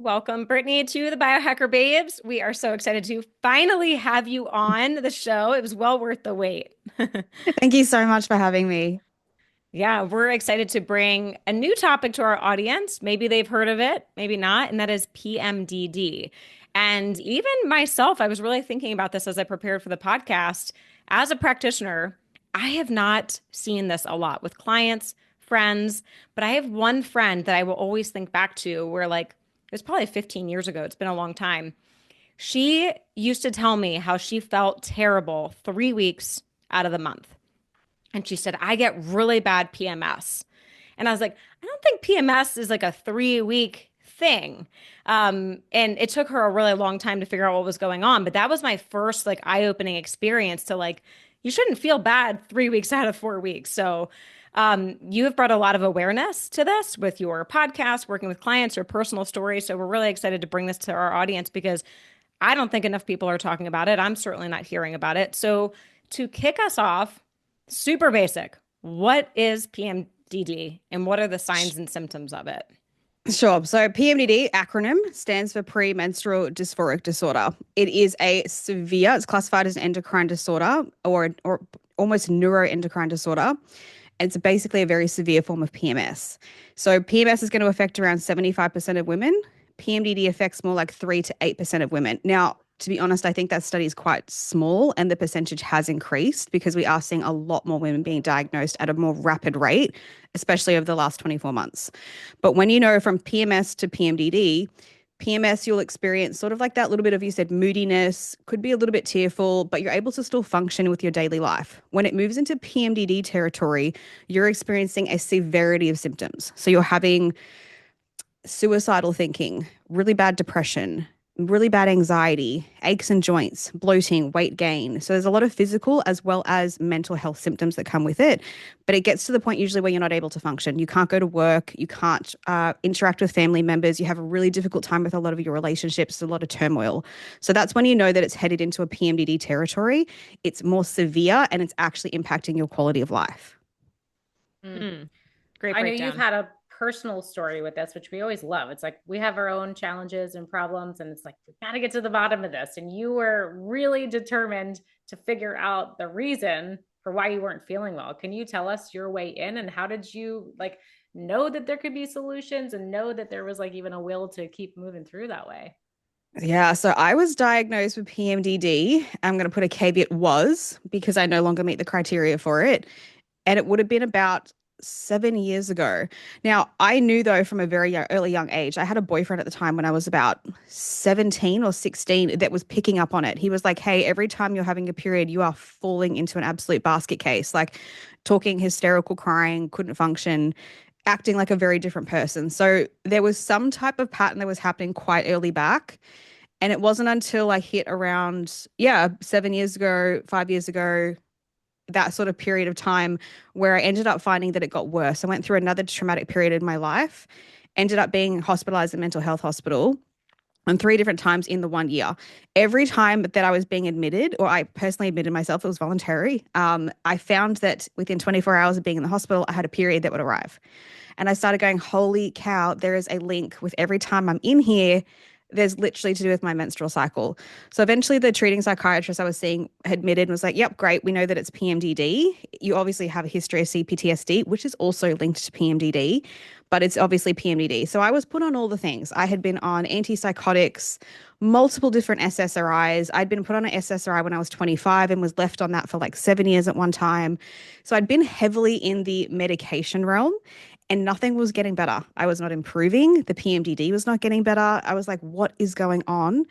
Welcome, Brittany, to the Biohacker Babes. We are so excited to finally have you on the show. It was well worth the wait. Thank you so much for having me. Yeah, we're excited to bring a new topic to our audience. Maybe they've heard of it, maybe not, and that is PMDD. And even myself, I was really thinking about this as I prepared for the podcast. As a practitioner, I have not seen this a lot with clients, friends, but I have one friend that I will always think back to where, like, it was probably 15 years ago. It's been a long time. She used to tell me how she felt terrible 3 weeks out of the month. And she said, I get really bad PMS. And I was like, I don't think PMS is like a 3 week thing. And it took her a really long time to figure out what was going on. But that was my first like eye-opening experience to like, you shouldn't feel bad 3 weeks out of 4 weeks. So you have brought a lot of awareness to this with your podcast, working with clients, your personal stories. So we're really excited to bring this to our audience because I don't think enough people are talking about it. I'm certainly not hearing about it. So to kick us off, super basic. What is PMDD and what are the signs and symptoms of it? Sure. So PMDD acronym stands for Premenstrual Dysphoric Disorder. It is it's classified as an endocrine disorder or almost neuroendocrine disorder. It's basically a very severe form of PMS. So PMS is going to affect around 75% of women. PMDD affects more like 3 to 8% of women. Now, to be honest, I think that study is quite small and the percentage has increased because we are seeing a lot more women being diagnosed at a more rapid rate, especially over the last 24 months. But when you know from PMS to PMDD, PMS, you'll experience sort of like that little bit of, you said, moodiness, could be a little bit tearful, but you're able to still function with your daily life. When it moves into PMDD territory, you're experiencing a severity of symptoms. So you're having suicidal thinking, really bad depression, really bad anxiety, aches and joints, bloating, weight gain. So there's a lot of physical as well as mental health symptoms that come with it. But it gets to the point usually where you're not able to function. You can't go to work. You can't interact with family members. You have a really difficult time with a lot of your relationships, a lot of turmoil. So that's when you know that it's headed into a PMDD territory. It's more severe and it's actually impacting your quality of life. Mm. Hmm. Great I know you've breakdown. had a personal story with this, which we always love. It's like we have our own challenges and problems, and it's like we got to get to the bottom of this. And you were really determined to figure out the reason for why you weren't feeling well. Can you tell us your way in and how did you like know that there could be solutions and know that there was like even a will to keep moving through that way? Yeah, so I was diagnosed with PMDD. I'm going to put a caveat was because I no longer meet the criteria for it. And it would have been about 7 years ago. Now, I knew though from a very early young age, I had a boyfriend at the time when I was about 17 or 16 that was picking up on it. He was like, hey, every time you're having a period, you are falling into an absolute basket case, like talking hysterical, crying, couldn't function, acting like a very different person. So there was some type of pattern that was happening quite early back. And it wasn't until I hit around, yeah, 7 years ago, 5 years ago, that sort of period of time where I ended up finding that it got worse. I went through another traumatic period in my life, ended up being hospitalized in mental health hospital on 3 different times in the 1 year. Every time that I was being admitted, or I personally admitted myself, it was voluntary. I found that within 24 hours of being in the hospital, I had a period that would arrive. And I started going, holy cow, there is a link with every time I'm in here. There's literally to do with my menstrual cycle. So eventually, the treating psychiatrist I was seeing admitted and was like, yep, great. We know that it's PMDD. You obviously have a history of CPTSD, which is also linked to PMDD, but it's obviously PMDD. So I was put on all the things. I had been on antipsychotics, multiple different SSRIs. I'd been put on an SSRI when I was 25 and was left on that for like 7 years at one time. So I'd been heavily in the medication realm and nothing was getting better. I was not improving. The PMDD was not getting better. I was like, what is going on?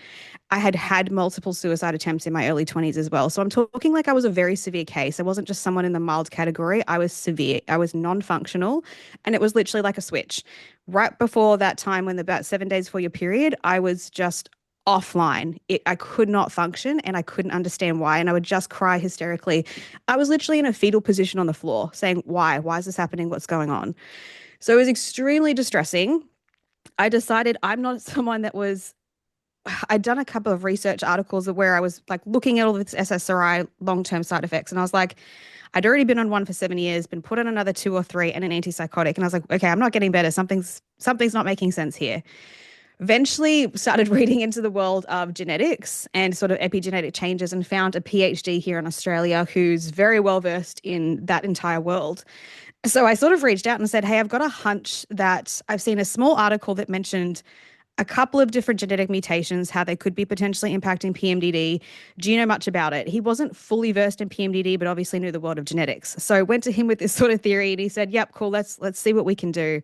I had had multiple suicide attempts in my early 20s as well. So I'm talking like I was a very severe case. I wasn't just someone in the mild category. I was severe. I was non-functional. And it was literally like a switch. Right before that time, when about 7 days before your period, I was just offline. I could not function and I couldn't understand why. And I would just cry hysterically. I was literally in a fetal position on the floor saying, why? Why is this happening? What's going on? So it was extremely distressing. I decided I'm not someone that was, I'd done a couple of research articles where I was like looking at all of this SSRI long-term side effects. And I was like, I'd already been on one for 7 years, been put on another two or three and an antipsychotic. And I was like, okay, I'm not getting better. Something's not making sense here. Eventually started reading into the world of genetics and sort of epigenetic changes and found a PhD here in Australia who's very well versed in that entire world. So I sort of reached out and said, hey, I've got a hunch that I've seen a small article that mentioned a couple of different genetic mutations, how they could be potentially impacting PMDD. Do you know much about it? He wasn't fully versed in PMDD, but obviously knew the world of genetics. So I went to him with this sort of theory and he said, yep, cool, let's see what we can do.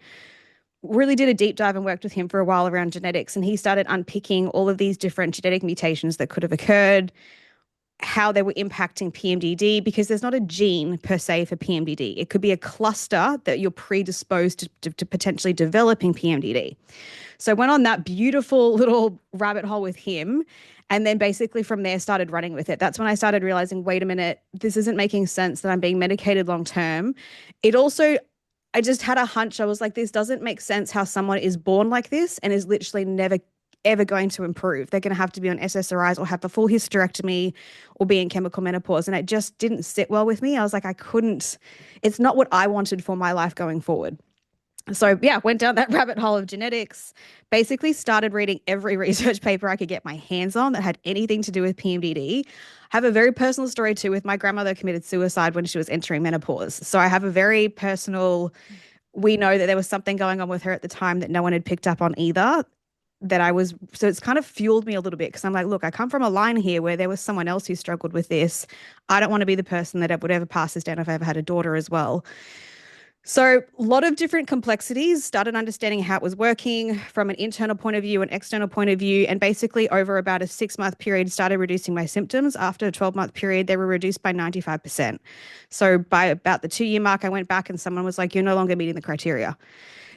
Really did a deep dive and worked with him for a while around genetics. And he started unpicking all of these different genetic mutations that could have occurred, how they were impacting PMDD, because there's not a gene per se for PMDD. It could be a cluster that you're predisposed to potentially developing PMDD. So I went on that beautiful little rabbit hole with him. And then basically from there started running with it. That's when I started realizing, wait a minute, this isn't making sense that I'm being medicated long term. It also, I just had a hunch. I was like, this doesn't make sense how someone is born like this and is literally never ever going to improve. They're going to have to be on SSRIs or have a full hysterectomy or be in chemical menopause. And it just didn't sit well with me. I was like, I couldn't, it's not what I wanted for my life going forward. So yeah, went down that rabbit hole of genetics, basically started reading every research paper I could get my hands on that had anything to do with PMDD. Have a very personal story too with my grandmother committed suicide when she was entering menopause. So I have a very personal, we know that there was something going on with her at the time that no one had picked up on either. That I was, so it's kind of fueled me a little bit because I'm like, look, I come from a line here where there was someone else who struggled with this. I don't want to be the person that would ever pass this down if I ever had a daughter as well. So a lot of different complexities, started understanding how it was working from an internal point of view, an external point of view, and basically over about a 6-month period started reducing my symptoms. After a 12-month period, they were reduced by 95%. So by about the 2-year mark, I went back and someone was like, you're no longer meeting the criteria.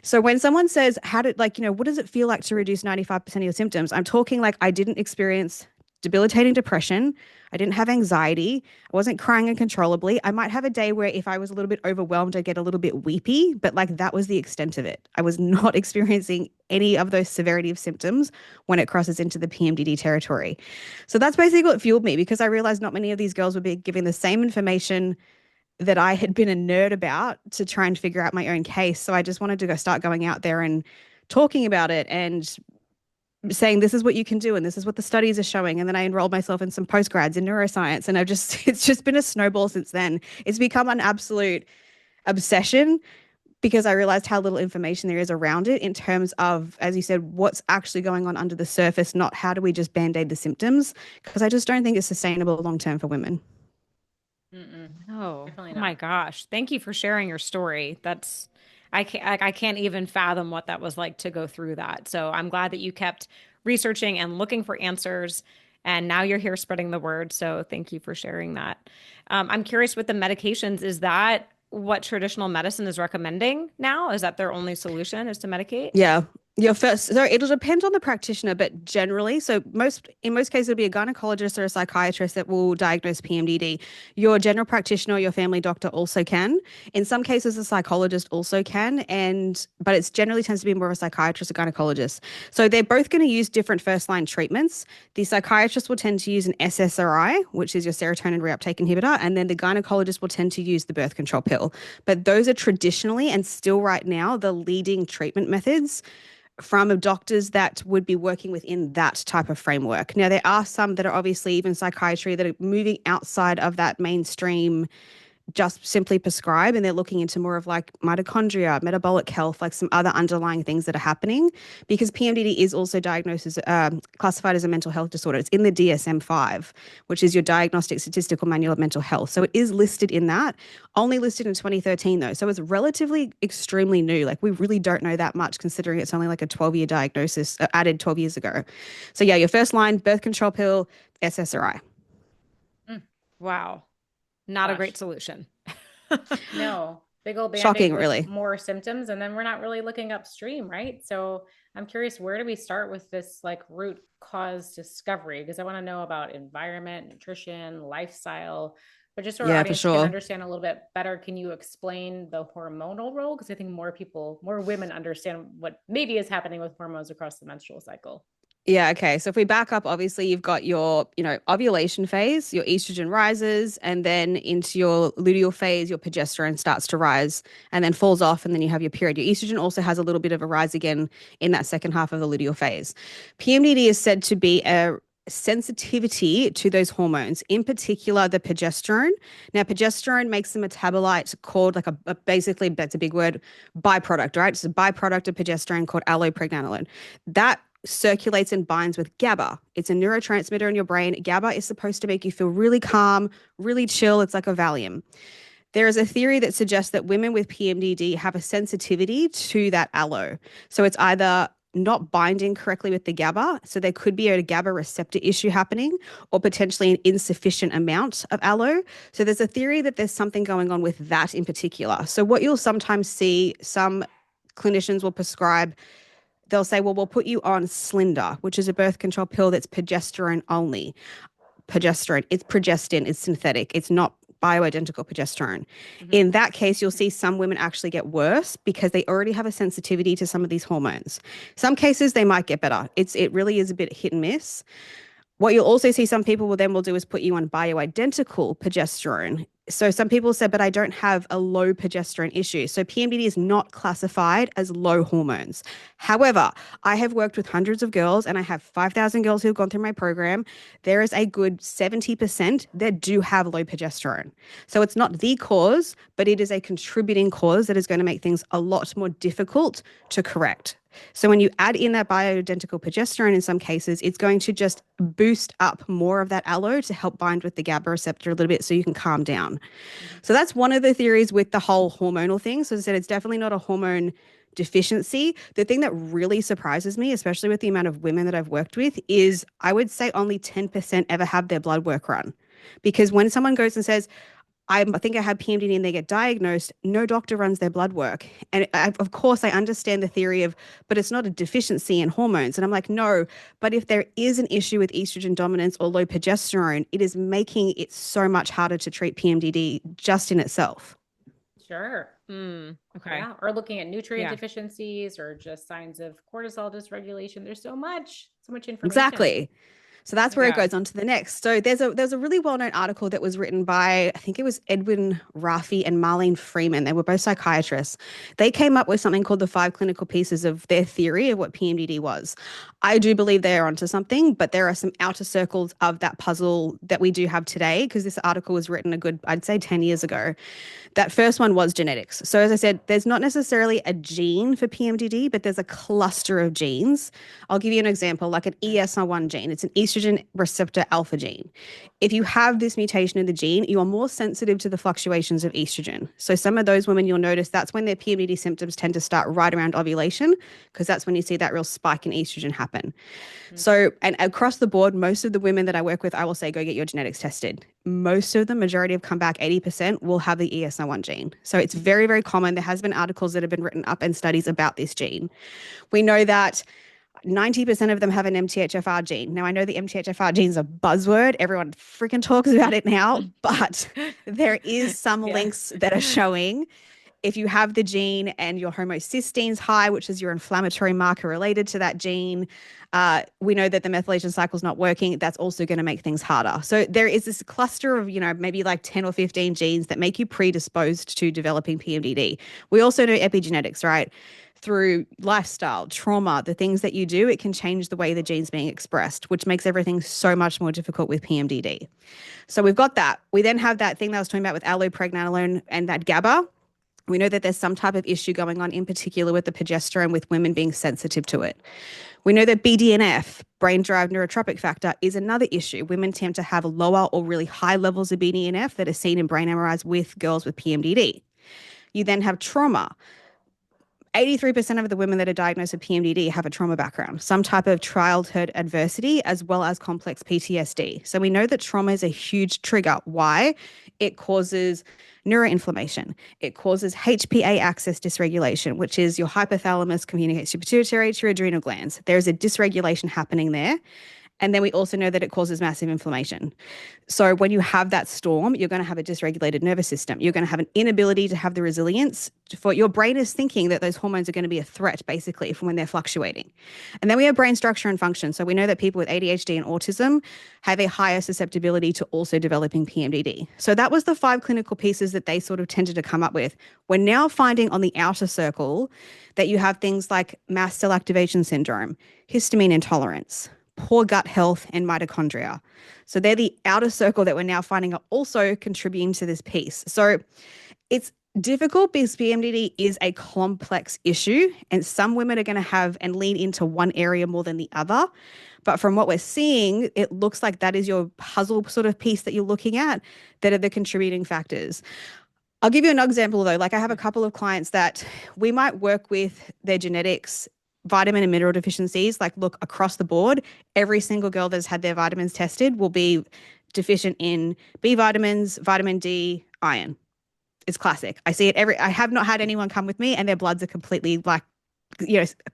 So when someone says, how did, like, what does it feel like to reduce 95% of your symptoms? I'm talking like I didn't experience debilitating depression. I didn't have anxiety. I wasn't crying uncontrollably. I might have a day where if I was a little bit overwhelmed, I'd get a little bit weepy, but like that was the extent of it. I was not experiencing any of those severity of symptoms when it crosses into the PMDD territory. So that's basically what fueled me because I realized not many of these girls would be giving the same information that I had been a nerd about to try and figure out my own case. So I just wanted to start going out there and talking about it and saying this is what you can do and this is what the studies are showing. And then I enrolled myself in some postgrads in neuroscience and it's just been a snowball since then. It's become an absolute obsession because I realized how little information there is around it in terms of, as you said, what's actually going on under the surface, not how do we just band-aid the symptoms, because I just don't think it's sustainable long term for women. Mm-mm. Oh, Definitely oh my not. gosh. Thank you for sharing your story. That's I can't even fathom what that was like to go through that. So I'm glad that you kept researching and looking for answers. And now you're here spreading the word. So thank you for sharing that. I'm curious with the medications, is that what traditional medicine is recommending now? Is that their only solution is to medicate? Yeah. Your first, so it'll depend on the practitioner, but generally, so in most cases, it'll be a gynecologist or a psychiatrist that will diagnose PMDD. Your general practitioner or your family doctor also can. In some cases, a psychologist also can, but it's generally tends to be more of a psychiatrist or gynecologist. So they're both going to use different first line treatments. The psychiatrist will tend to use an SSRI, which is your serotonin reuptake inhibitor, and then the gynecologist will tend to use the birth control pill. But those are traditionally and still right now the leading treatment methods from doctors that would be working within that type of framework. Now, there are some that are obviously even psychiatry that are moving outside of that mainstream just simply prescribe and they're looking into more of like mitochondria, metabolic health, like some other underlying things that are happening because PMDD is also diagnosed as classified as a mental health disorder. It's in the DSM-5, which is your Diagnostic Statistical Manual of Mental Health. So it is listed in that, only listed in 2013 though. So it's relatively extremely new. Like we really don't know that much considering it's only like a 12-year diagnosis added 12 years ago. So yeah, your first line, birth control pill, SSRI. Mm, Wow. Not a great gosh. solution. No, big old band-aid Shocking, with really. more symptoms, and then we're not really looking upstream, right? So I'm curious, where do we start with this like root cause discovery? Because I want to know about environment, nutrition, lifestyle, but just so our Yeah, for audience can sure. understand a little bit better, can you explain the hormonal role? Because I think more people, more women understand what maybe is happening with hormones across the menstrual cycle. Yeah, okay. So if we back up, obviously you've got your, ovulation phase, your estrogen rises, and then into your luteal phase, your progesterone starts to rise and then falls off, and then you have your period. Your estrogen also has a little bit of a rise again in that second half of the luteal phase. PMDD is said to be a sensitivity to those hormones, in particular the progesterone. Now, progesterone makes a metabolite called basically, that's a big word, byproduct, right? It's a byproduct of progesterone called allopregnanolone. That circulates and binds with GABA. It's a neurotransmitter in your brain. GABA is supposed to make you feel really calm, really chill. It's like a Valium. There is a theory that suggests that women with PMDD have a sensitivity to that allo. So it's either not binding correctly with the GABA, so there could be a GABA receptor issue happening, or potentially an insufficient amount of allo. So there's a theory that there's something going on with that in particular. So what you'll sometimes see, some clinicians will prescribe, they'll say, well, we'll put you on Slinda, which is a birth control pill that's progesterone only. Progesterone, it's progestin, it's synthetic, it's not bioidentical progesterone. In that case, you'll see some women actually get worse because they already have a sensitivity to some of these hormones. Some cases they might get better. It really is a bit hit and miss. What you'll also see some people will do is put you on bioidentical progesterone. So some people said, but I don't have a low progesterone issue. So PMDD is not classified as low hormones. However, I have worked with hundreds of girls and I have 5,000 girls who've gone through my program. There is a good 70% that do have low progesterone. So it's not the cause, but it is a contributing cause that is going to make things a lot more difficult to correct. So when you add in that bioidentical progesterone in some cases, it's going to just boost up more of that allo to help bind with the GABA receptor a little bit so you can calm down. So that's one of the theories with the whole hormonal thing. So as I said, it's definitely not a hormone deficiency. The thing that really surprises me, especially with the amount of women that I've worked with, is I would say only 10% ever have their blood work run. Because when someone goes and says, I think I have PMDD and they get diagnosed, no doctor runs their blood work. And of course, I understand the theory of, but it's not a deficiency in hormones. And I'm like, no, but if there is an issue with estrogen dominance or low progesterone, it is making it so much harder to treat PMDD just in itself. Sure. Okay. Yeah. Or looking at nutrient deficiencies or just signs of cortisol dysregulation. There's so much information. Exactly. So that's where it goes on to the next. So there's a really well-known article that was written by, I think it was Edwin Raffi and Marlene Freeman. They were both psychiatrists. They came up with something called the 5 clinical pieces of their theory of what PMDD was. I do believe they are onto something, but there are some outer circles of that puzzle that we do have today, because this article was written a good, I'd say 10 years ago. That first one was genetics. So as I said, there's not necessarily a gene for PMDD, but there's a cluster of genes. I'll give you an example, like an ESR1 gene. It's an estrogen receptor alpha gene. If you have this mutation in the gene, you are more sensitive to the fluctuations of estrogen. So some of those women, you'll notice that's when their PMDD symptoms tend to start right around ovulation, because that's when you see that real spike in estrogen happen. So, and across the board, most of the women that I work with, I will say, go get your genetics tested. Most of the majority have come back, 80% will have the ESR1 gene. So it's very, very common. There has been articles that have been written up and studies about this gene. We know that 90% of them have an MTHFR gene. Now, I know the MTHFR gene is a buzzword. Everyone freaking talks about it now, but there is some links that are showing if you have the gene and your homocysteine is high, which is your inflammatory marker related to that gene, we know that the methylation cycle is not working. That's also going to make things harder. So there is this cluster of, maybe like 10 or 15 genes that make you predisposed to developing PMDD. We also know epigenetics, right? Through lifestyle, trauma, the things that you do, it can change the way the gene's being expressed, which makes everything so much more difficult with PMDD. So we've got that. We then have that thing that I was talking about with allopregnanolone and that GABA. We know that there's some type of issue going on, in particular with the progesterone, with women being sensitive to it. We know that BDNF, brain-derived neurotropic factor, is another issue. Women tend to have lower or really high levels of BDNF that are seen in brain MRIs with girls with PMDD. You then have trauma. 83% of the women that are diagnosed with PMDD have a trauma background, some type of childhood adversity, as well as complex PTSD. So we know that trauma is a huge trigger. Why? It causes neuroinflammation. It causes HPA axis dysregulation, which is your hypothalamus communicates to your pituitary to your adrenal glands. There's a dysregulation happening there. And then we also know that it causes massive inflammation. So when you have that storm, you're going to have a dysregulated nervous system. You're going to have an inability to have the resilience for your brain is thinking that those hormones are going to be a threat, basically, from when they're fluctuating. And then we have brain structure and function. So we know that people with ADHD and autism have a higher susceptibility to also developing PMDD. So that was the 5 clinical pieces that they sort of tended to come up with. We're now finding on the outer circle that you have things like mast cell activation syndrome, histamine intolerance, poor gut health, and mitochondria. So they're the outer circle that we're now finding are also contributing to this piece. So it's difficult because PMDD is a complex issue, and some women are going to have and lean into one area more than the other. But from what we're seeing, it looks like that is your puzzle sort of piece that you're looking at that are the contributing factors. I'll give you an example though. Like I have a couple of clients that we might work with their genetics, vitamin and mineral deficiencies, like look across the board, every single girl that's had their vitamins tested will be deficient in B vitamins, vitamin D, iron. It's classic. I see it I have not had anyone come with me and their bloods are completely like,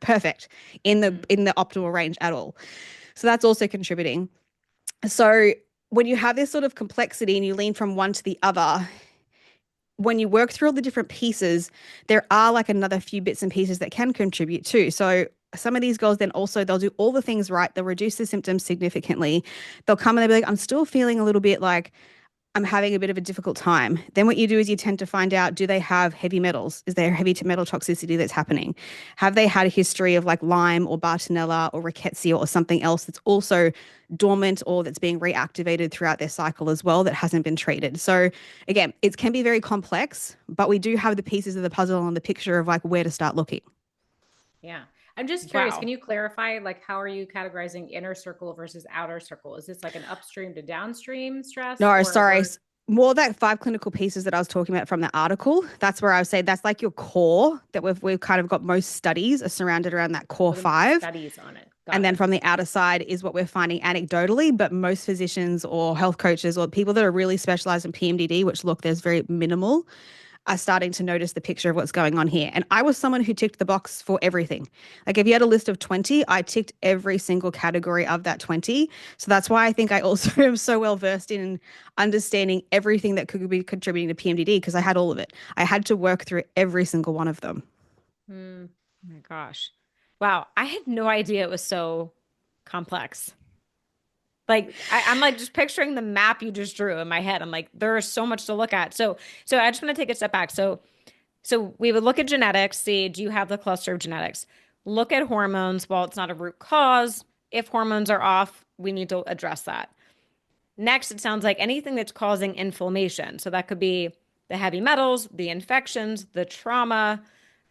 perfect in the optimal range at all. So that's also contributing. So when you have this sort of complexity and you lean from one to the other, when you work through all the different pieces, there are like another few bits and pieces that can contribute too. So some of these girls then also, they'll do all the things right. They'll reduce the symptoms significantly. They'll come and they'll be like, I'm still feeling a little bit like I'm having a bit of a difficult time. Then what you do is you tend to find out, do they have heavy metals? Is there heavy metal toxicity that's happening? Have they had a history of like Lyme or Bartonella or rickettsia or something else that's also dormant or that's being reactivated throughout their cycle as well that hasn't been treated? So again, it can be very complex, but we do have the pieces of the puzzle and the picture of like where to start looking. Yeah. I'm just curious, Wow. can you clarify, like, how are you categorizing inner circle versus outer circle? Is this like an upstream to downstream stress No, or sorry. More that 5 clinical pieces that I was talking about from the article. That's where I would say that's like your core that we've kind of got most studies are surrounded around that core 5. studies on it? And then from the outer side is what we're finding anecdotally, but most physicians or health coaches or people that are really specialized in PMDD, which look, there's very minimal, are starting to notice the picture of what's going on here. And I was someone who ticked the box for everything. Like if you had a list of 20, I ticked every single category of that 20. So that's why I think I also am so well versed in understanding everything that could be contributing to PMDD because I had all of it. I had to work through every single one of them. Oh my gosh. Wow. I had no idea it was so complex. Like I'm like just picturing the map you just drew in my head. I'm like, there is so much to look at. So I just want to take a step back. So we would look at genetics, see, do you have the cluster of genetics? Look at hormones. Well, it's not a root cause. If hormones are off, we need to address that. Next, it sounds like anything that's causing inflammation. So that could be the heavy metals, the infections, the trauma.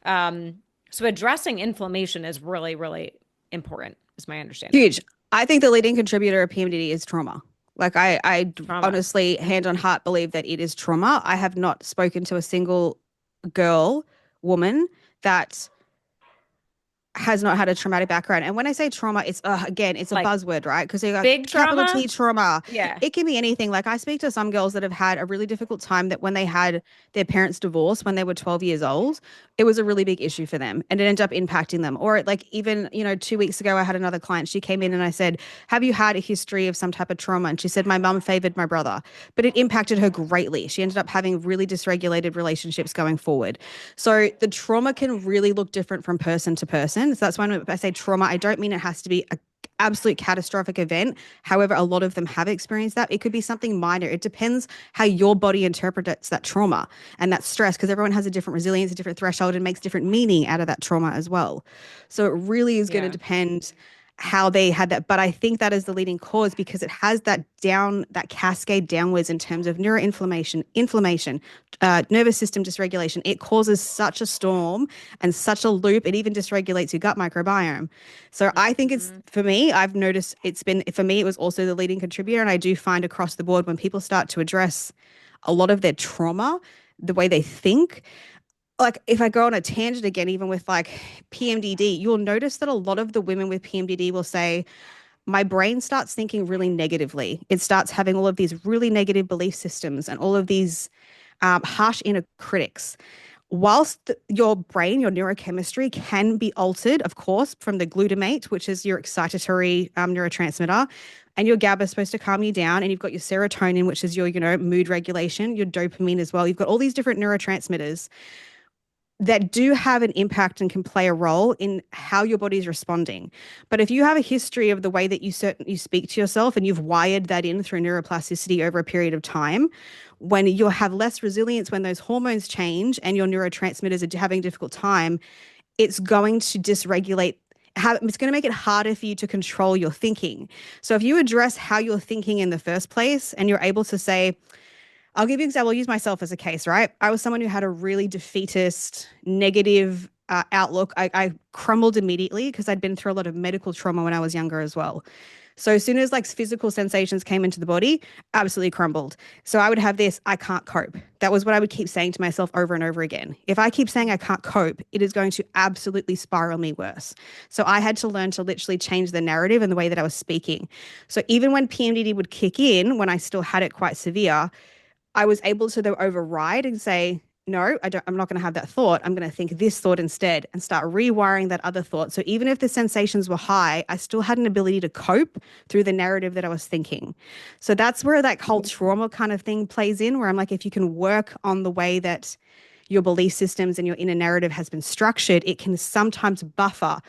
So addressing inflammation is really, really important, is my understanding. Huge. I think the leading contributor of PMDD is trauma. Like I Trauma. honestly, hand on heart, believe that it is trauma. I have not spoken to a single woman that has not had a traumatic background. And when I say trauma, it's again, it's a Like buzzword, right? Because you got big capital trauma? T trauma. Yeah. It can be anything. Like I speak to some girls that have had a really difficult time that when they had their parents divorced when they were 12 years old, it was a really big issue for them and it ended up impacting them. Or like even, 2 weeks ago, I had another client. She came in and I said, have you had a history of some type of trauma? And she said, my mum favored my brother, but it impacted her greatly. She ended up having really dysregulated relationships going forward. So the trauma can really look different from person to person. So that's why when I say trauma, I don't mean it has to be a absolute catastrophic event. However, a lot of them have experienced that. It could be something minor. It depends how your body interprets that trauma and that stress, because everyone has a different resilience, a different threshold, and makes different meaning out of that trauma as well. So it really is going to depend how they had that. But I think that is the leading cause because it has that cascade downwards in terms of neuroinflammation, inflammation, nervous system dysregulation. It causes such a storm and such a loop. It even dysregulates your gut microbiome. So I think it's, for me, I've noticed for me, it was also the leading contributor. And I do find across the board when people start to address a lot of their trauma, the way they think, like if I go on a tangent again, even with like PMDD, you'll notice that a lot of the women with PMDD will say, my brain starts thinking really negatively. It starts having all of these really negative belief systems and all of these harsh inner critics. whilst your brain, your neurochemistry can be altered, of course, from the glutamate, which is your excitatory neurotransmitter, and your GABA is supposed to calm you down, and you've got your serotonin, which is your, mood regulation, your dopamine as well. You've got all these different neurotransmitters that do have an impact and can play a role in how your body is responding. But if you have a history of the way that you speak to yourself and you've wired that in through neuroplasticity over a period of time, when you'll have less resilience when those hormones change and your neurotransmitters are having a difficult time, it's going to dysregulate. It's going to make it harder for you to control your thinking. So if you address how you're thinking in the first place and you're able to say, I'll give you an example. I'll use myself as a case, right? I was someone who had a really defeatist, negative outlook. I crumbled immediately because I'd been through a lot of medical trauma when I was younger as well. So as soon as like physical sensations came into the body, absolutely crumbled. So I would have this, I can't cope. That was what I would keep saying to myself over and over again. If I keep saying I can't cope, it is going to absolutely spiral me worse. So I had to learn to literally change the narrative and the way that I was speaking. So even when PMDD would kick in, when I still had it quite severe, I was able to though override and say, no, I'm not going to have that thought. I'm going to think this thought instead and start rewiring that other thought. So even if the sensations were high, I still had an ability to cope through the narrative that I was thinking. So that's where that whole trauma kind of thing plays in, where I'm like, if you can work on the way that your belief systems and your inner narrative has been structured, it can sometimes buffer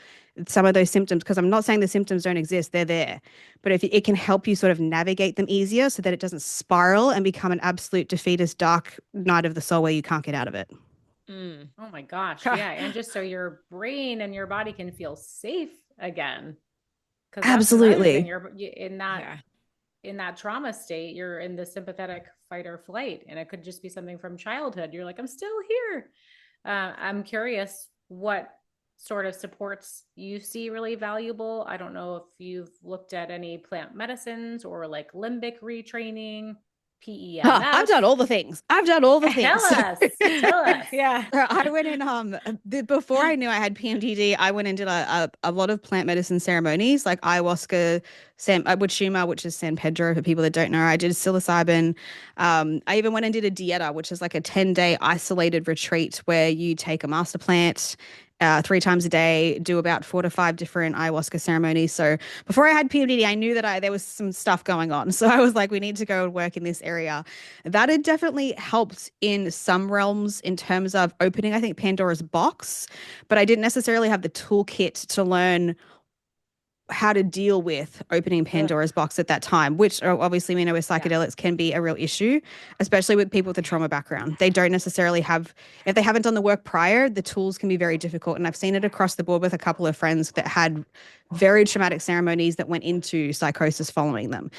some of those symptoms, because I'm not saying the symptoms don't exist, they're there. But if it can help you sort of navigate them easier so that it doesn't spiral and become an absolute defeatist dark night of the soul where you can't get out of it. Oh my gosh. Yeah. And just so your brain and your body can feel safe again. Because that's another thing. Absolutely. You're in that Yeah. in that trauma state, you're in the sympathetic fight or flight. And it could just be something from childhood. You're like, I'm still here. I'm curious what sort of supports you see really valuable. I don't know if you've looked at any plant medicines or like limbic retraining, I've PEMF. done all the things. I've done all the things. Tell us. Tell us. Yeah. So I went in before I knew I had PMDD, I went and did a lot of plant medicine ceremonies like ayahuasca, witchuma, which is San Pedro for people that don't know. I did psilocybin. I even went and did a dieta, which is like a 10-day isolated retreat where you take a master plant 3 times a day, do about 4 to 5 different ayahuasca ceremonies. So before I had PMDD, I knew that there was some stuff going on. So I was like, we need to go and work in this area. That had definitely helped in some realms in terms of opening, I think, Pandora's box, but I didn't necessarily have the toolkit to learn how to deal with opening Pandora's box at that time, which obviously we know with psychedelics can be a real issue, especially with people with a trauma background. They don't necessarily have, if they haven't done the work prior, the tools can be very difficult. And I've seen it across the board with a couple of friends that had very traumatic ceremonies that went into psychosis following them.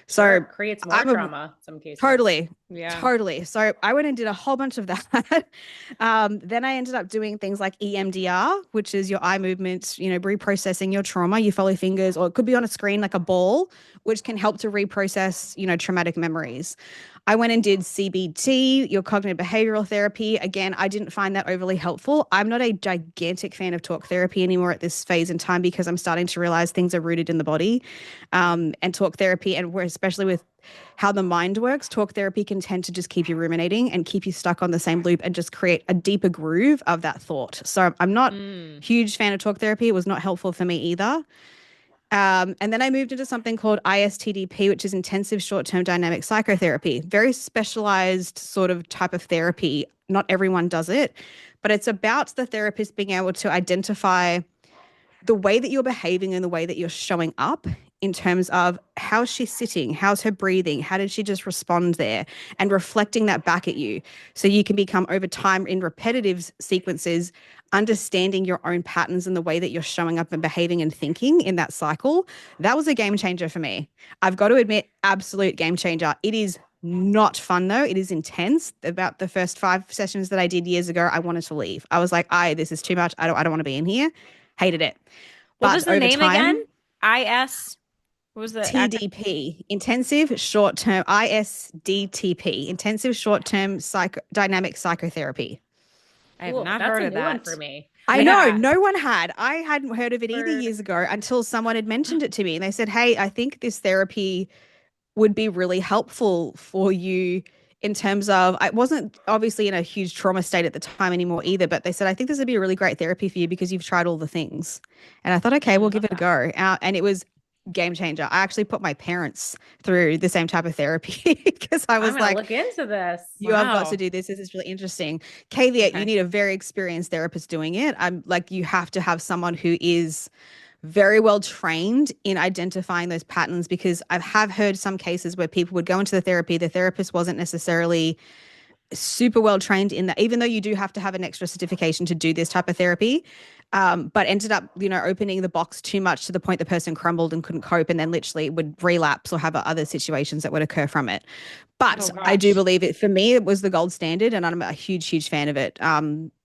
So it creates more trauma in some cases. Totally. Yeah. Totally. So I went and did a whole bunch of that. Then I ended up doing things like EMDR, which is your eye movements, reprocessing your trauma. You follow fingers, or it could be on a screen like a ball, which can help to reprocess, traumatic memories. I went and did CBT, your cognitive behavioral therapy. Again, I didn't find that overly helpful. I'm not a gigantic fan of talk therapy anymore at this phase in time because I'm starting to realize things are rooted in the body. And talk therapy, and we're especially with how the mind works, talk therapy can tend to just keep you ruminating and keep you stuck on the same loop and just create a deeper groove of that thought. So I'm not a huge fan of talk therapy. It was not helpful for me either. And then I moved into something called ISTDP, which is intensive short-term dynamic psychotherapy. Very specialized sort of type of therapy. Not everyone does it, but it's about the therapist being able to identify the way that you're behaving and the way that you're showing up in terms of how's she sitting, how's her breathing, how did she just respond there, and reflecting that back at you. So you can become over time in repetitive sequences, understanding your own patterns and the way that you're showing up and behaving and thinking in that cycle. That was a game changer for me. I've got to admit, absolute game changer. It is not fun though. It is intense. About the first 5 sessions that I did years ago, I wanted to leave. I was like, this is too much. I don't want to be in here. Hated it. What But was the over name time, again? IS. What was the TDP, intensive short-term, ISDTP, intensive short-term dynamic psychotherapy. I have not heard of That's a new one that. for me. I know, no one had. I hadn't heard of it either years ago until someone had mentioned it to me. And they said, hey, I think this therapy would be really helpful for you in terms of, I wasn't obviously in a huge trauma state at the time anymore either, but they said, I think this would be a really great therapy for you because you've tried all the things. And I thought, okay, we'll give Love it a that. go. And it was game changer. I actually put my parents through the same type of therapy because I I'm was going to like, look into this. you have got to Wow. do this. This is really interesting. Caveat, you Okay. need a very experienced therapist doing it. I'm like, you have to have someone who is very well trained in identifying those patterns because I have heard some cases where people would go into the therapy, the therapist wasn't necessarily super well trained in that, even though you do have to have an extra certification to do this type of therapy. But ended up, opening the box too much to the point the person crumbled and couldn't cope and then literally would relapse or have other situations that would occur from it. Oh But I do gosh. believe it, for me, it was the gold standard and I'm a huge, huge fan of it.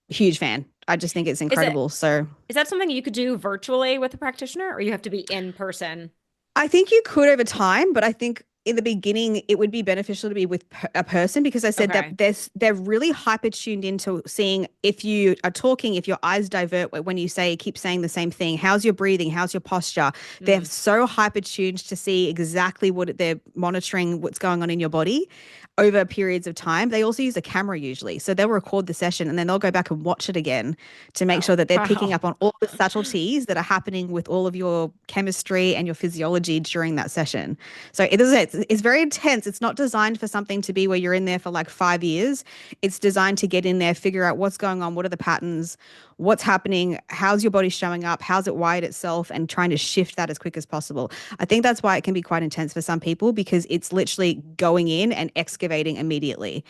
Huge fan. I just think it's Is it incredible. So is that something you could do virtually with a practitioner or you have to be in person? I think you could over time, but I think in the beginning it would be beneficial to be with a person because I said that Okay. they're really hyper tuned into seeing if you are talking, if your eyes divert when you say keep saying the same thing, how's your breathing, how's your posture. They're Mm. so hyper tuned to see exactly what they're monitoring what's going on in your body over periods of time. They also use a camera usually. So they'll record the session and then they'll go back and watch it again to make Oh, sure that they're picking wow. up on all the subtleties that are happening with all of your chemistry and your physiology during that session. So it's very intense. It's not designed for something to be where you're in there for like 5 years. It's designed to get in there, figure out what's going on, what are the patterns, what's happening, how's your body showing up, how's it wired itself, and trying to shift that as quick as possible. I think that's why it can be quite intense for some people because it's literally going in and excavating immediately.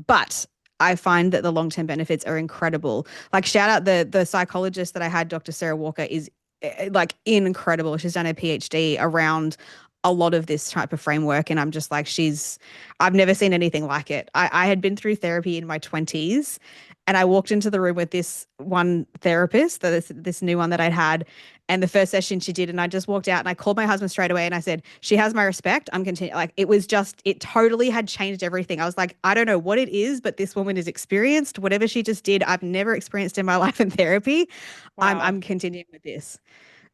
But I find that the long-term benefits are incredible. Like shout out the psychologist that I had, Dr. Sarah Walker, is like incredible. She's done a PhD around a lot of this type of framework. And I'm just like, I've never seen anything like it. I had been through therapy in my 20s and I walked into the room with this one therapist, this new one that I'd had. And the first session she did, and I just walked out and I called my husband straight away and I said, she has my respect. I'm continuing. Like it was just, it totally had changed everything. I was like, I don't know what it is, but this woman is experienced. Whatever she just did, I've never experienced in my life in therapy. Wow. I'm continuing with this.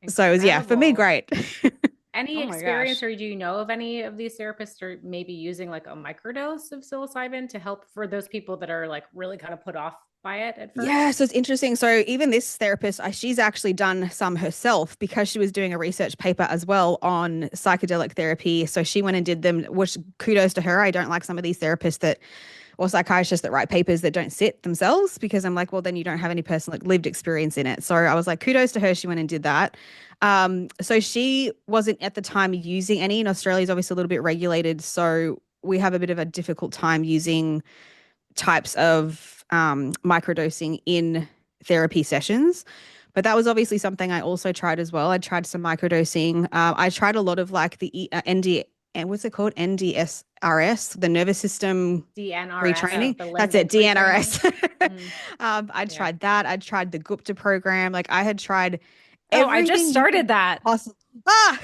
So it was, yeah, for me, Incredible. great. Any Oh my gosh. experience, or do you know of any of these therapists or maybe using like a microdose of psilocybin to help for those people that are like really kind of put off by it at Yeah, first? so it's interesting. So even this therapist, she's actually done some herself because she was doing a research paper as well on psychedelic therapy. So she went and did them, which kudos to her. I don't like some of these therapists that or psychiatrists that write papers that don't sit themselves because I'm like, well, then you don't have any personal like, lived experience in it. So I was like, kudos to her. She went and did that. So she wasn't at the time using any. In Australia is obviously a little bit regulated, so we have a bit of a difficult time using types of microdosing in therapy sessions. But that was obviously something I also tried as well. I tried some microdosing. I tried a lot of like the ND, and what's it called? NDSRS, the nervous system DNRS, retraining. the That's it, limbic retraining. DNRS. Mm, I'd yeah. tried that. I'd tried the Gupta program. Like I had tried Oh, I just everything you could started that. possibly. Ah,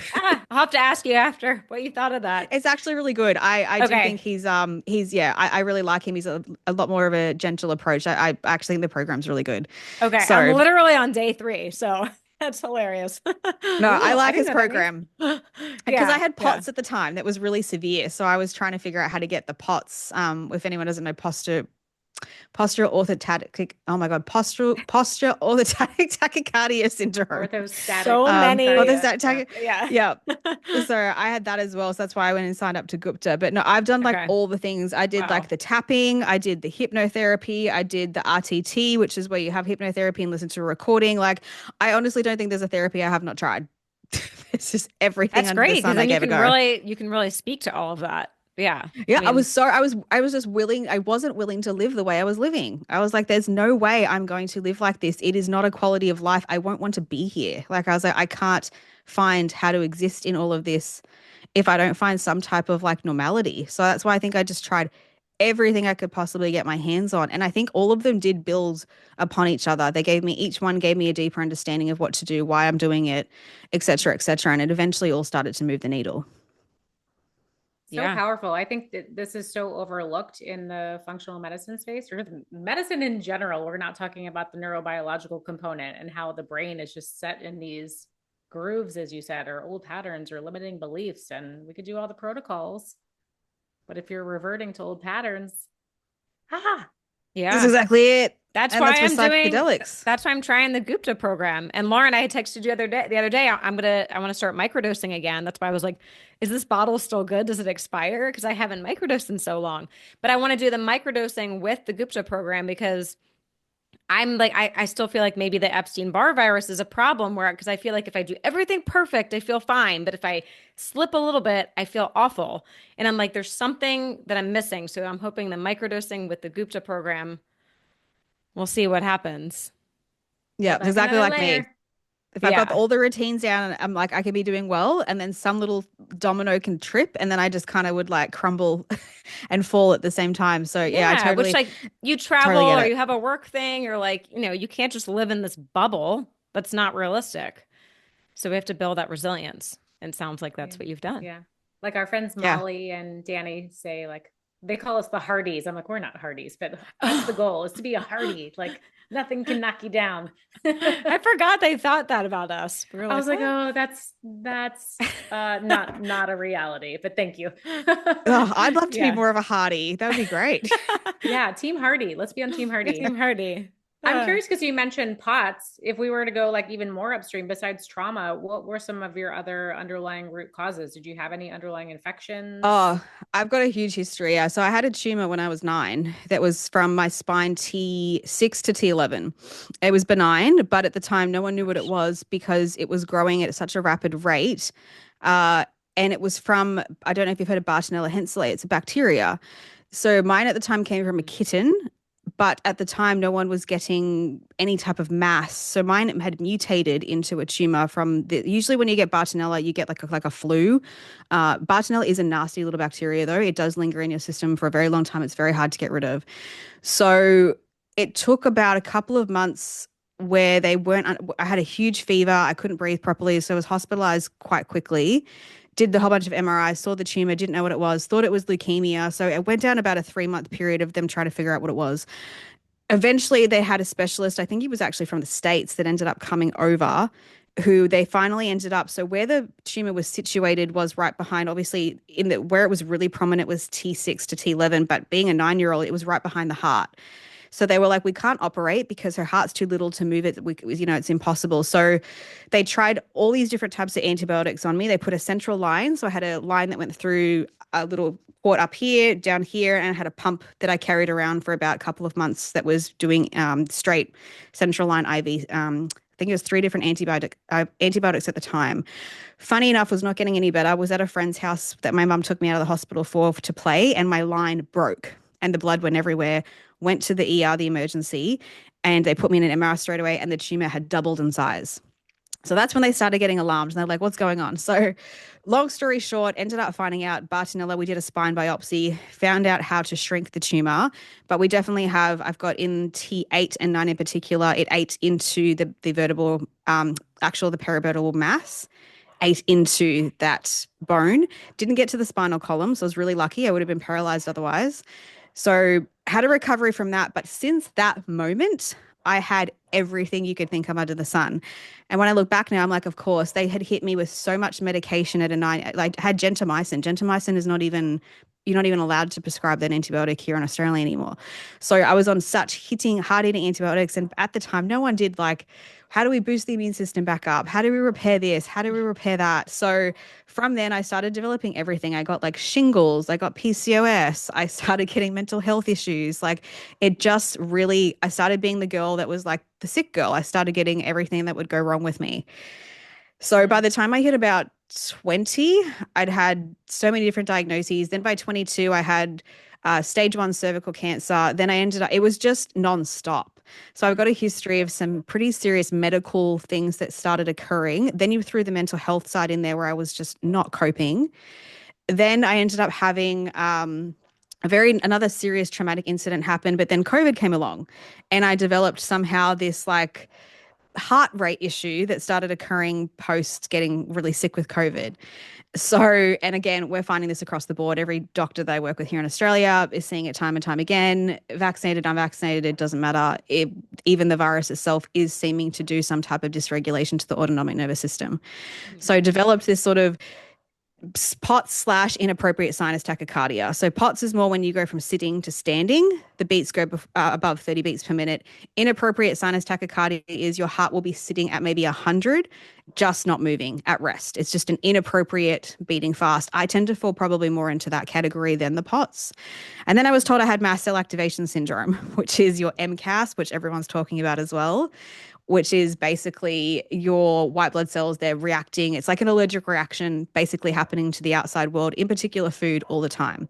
I'll have to ask you after what you thought of that. it's actually really good. I do think Okay. he's yeah, I really like him. He's a lot more of a gentle approach. I actually think the program's really good. Okay. I'm So literally on day 3, so that's hilarious. no, I I like didn't his know that means. program because I Yeah. had Yeah. POTS at the time that was really severe. So I was trying to figure out how to get the POTS. If anyone doesn't know postural orthostatic, oh my God, posture orthostatic tachycardia syndrome. Orthostatic So many. Orthostatic tachycardia. Yeah. tachy, yeah. So I had that as well. So that's why I went and signed up to Gupta. But no, I've done like Okay. all the things. I did like Wow. the tapping, I did the hypnotherapy, I did the RTT, which is where you have hypnotherapy and listen to a recording. Like, I honestly don't think there's a therapy I have not tried. It's just everything That's under the great because sun I then gave a go. you can really speak to all of that. Yeah. I Yeah, mean, I was just willing. I wasn't willing to live the way I was living. I was like, there's no way I'm going to live like this. It is not a quality of life. I won't want to be here. Like I was like, I can't find how to exist in all of this if I don't find some type of like normality. So that's why I think I just tried everything I could possibly get my hands on. And I think all of them did build upon each other. Each one gave me a deeper understanding of what to do, why I'm doing it, et cetera, et cetera. And it eventually all started to move the needle. So yeah. powerful. I think that this is so overlooked in the functional medicine space or medicine in general. We're not talking about the neurobiological component and how the brain is just set in these grooves, as you said, or old patterns or limiting beliefs. And we could do all the protocols. But if you're reverting to old patterns, ah, That's Yeah. exactly it. That's And why that's with I'm doing, psychedelics. that's why I'm trying the Gupta program. And Lauren, I had texted you the other day, I want to start microdosing again. That's why I was like, is this bottle still good? Does it expire? Because I haven't microdosed in so long. But I want to do the microdosing with the Gupta program because I'm like, I still feel like maybe the Epstein-Barr virus is a problem where, because I feel like if I do everything perfect, I feel fine. But if I slip a little bit, I feel awful. And I'm like, there's something that I'm missing. So I'm hoping the microdosing with the Gupta program, we'll see what happens. peel Yeah, it's back exactly another like me. layer. If I've got Yeah. all the routines down, I'm like, I could be doing well, and then some little domino can trip, and then I just kind of would like crumble and fall at the same time. So yeah, I Yeah. Which, totally, like, you travel totally get or it. you have a work thing, or like, you can't just live in this bubble. That's not realistic. So we have to build that resilience. And sounds like Yeah. that's what you've done. Yeah. Like our friends Yeah. Molly and Danny say, like, they call us the Hardys. I'm like, we're not Hardys, but that's the goal, is to be a Hardy. Like nothing can knock you down. I forgot they thought that about us. We were I like, was like, what? oh, that's not a reality, but thank you. Oh, I'd love to be Yeah. more of a Hardy. That would be great. Yeah, Team Hardy. Let's be on Team Hardy. Team Hardy. I'm Uh, curious because you mentioned POTS. If we were to go like even more upstream besides trauma, what were some of your other underlying root causes? Did you have any underlying infections? Oh, I've got a huge history. So I had a tumor when I was 9 that was from my spine T6 to T11. It was benign, but at the time, no one knew what it was because it was growing at such a rapid rate. Uh, and it was from, I don't know if you've heard of Bartonella henselae, it's a bacteria. So mine at the time came from a kitten, but at the time, no one was getting any type of mass. So mine had mutated into a tumor from usually when you get Bartonella, you get like a flu. Bartonella is a nasty little bacteria, though. It does linger in your system for a very long time. It's very hard to get rid of. So it took about a couple of months where they weren't, I had a huge fever. I couldn't breathe properly. So I was hospitalized quite quickly. Did the whole bunch of MRIs, saw the tumor, didn't know what it was, thought it was leukemia. So it went down about a 3-month period of them trying to figure out what it was. Eventually, they had a specialist, I think he was actually from the States, that ended up coming over, who they finally ended up. So where the tumor was situated was right behind, obviously, where it was really prominent was T6 to T11, but being a 9-year-old, it was right behind the heart. So they were like, we can't operate because her heart's too little to move it. It's impossible. So they tried all these different types of antibiotics on me. They put a central line. So I had a line that went through a little port up here, down here, and I had a pump that I carried around for about a couple of months that was doing straight central line IV. I think it was 3 different antibiotics at the time. Funny enough, was not getting any better. I was at a friend's house that my mum took me out of the hospital for to play, and my line broke and the blood went everywhere. Went to the ER, the emergency, and they put me in an MRI straight away, and the tumor had doubled in size. So that's when they started getting alarmed, and they're like, what's going on? So long story short, ended up finding out Bartonella. We did a spine biopsy, found out how to shrink the tumor, but we definitely I've got in T8 and 9 in particular, it ate into the vertebral, the perivertebral mass, ate into that bone, didn't get to the spinal column. So I was really lucky. I would have been paralyzed otherwise. So had a recovery from that. But since that moment, I had everything you could think of under the sun. And when I look back now, I'm like, of course, they had hit me with so much medication at a 9, like I had gentamicin. Gentamicin is not even, you're not even allowed to prescribe that antibiotic here in Australia anymore. So I was on such hard hitting antibiotics. And at the time, no one did like, how do we boost the immune system back up? How do we repair this? How do we repair that? So from then I started developing everything. I got like shingles, I got PCOS, I started getting mental health issues. Like it just really, I started being the girl that was like the sick girl. I started getting everything that would go wrong with me. So by the time I hit about 20, I'd had so many different diagnoses. Then by 22, I had stage 1 cervical cancer. Then I ended up, it was just nonstop. So I've got a history of some pretty serious medical things that started occurring. Then you threw the mental health side in there where I was just not coping. Then I ended up having another serious traumatic incident happen, but then COVID came along and I developed somehow this like heart rate issue that started occurring post getting really sick with COVID. So, and again, we're finding this across the board. Every doctor that I work with here in Australia is seeing it time and time again. Vaccinated, unvaccinated, it doesn't matter. Even the virus itself is seeming to do some type of dysregulation to the autonomic nervous system. So, developed this sort of POTS slash inappropriate sinus tachycardia. So POTS is more when you go from sitting to standing. The beats go above 30 beats per minute. Inappropriate sinus tachycardia is your heart will be sitting at maybe 100, just not moving at rest. It's just an inappropriate beating fast. I tend to fall probably more into that category than the POTS. And then I was told I had mast cell activation syndrome, which is your MCAS, which everyone's talking about as well, which is basically your white blood cells, they're reacting. It's like an allergic reaction basically happening to the outside world, in particular food, all the time.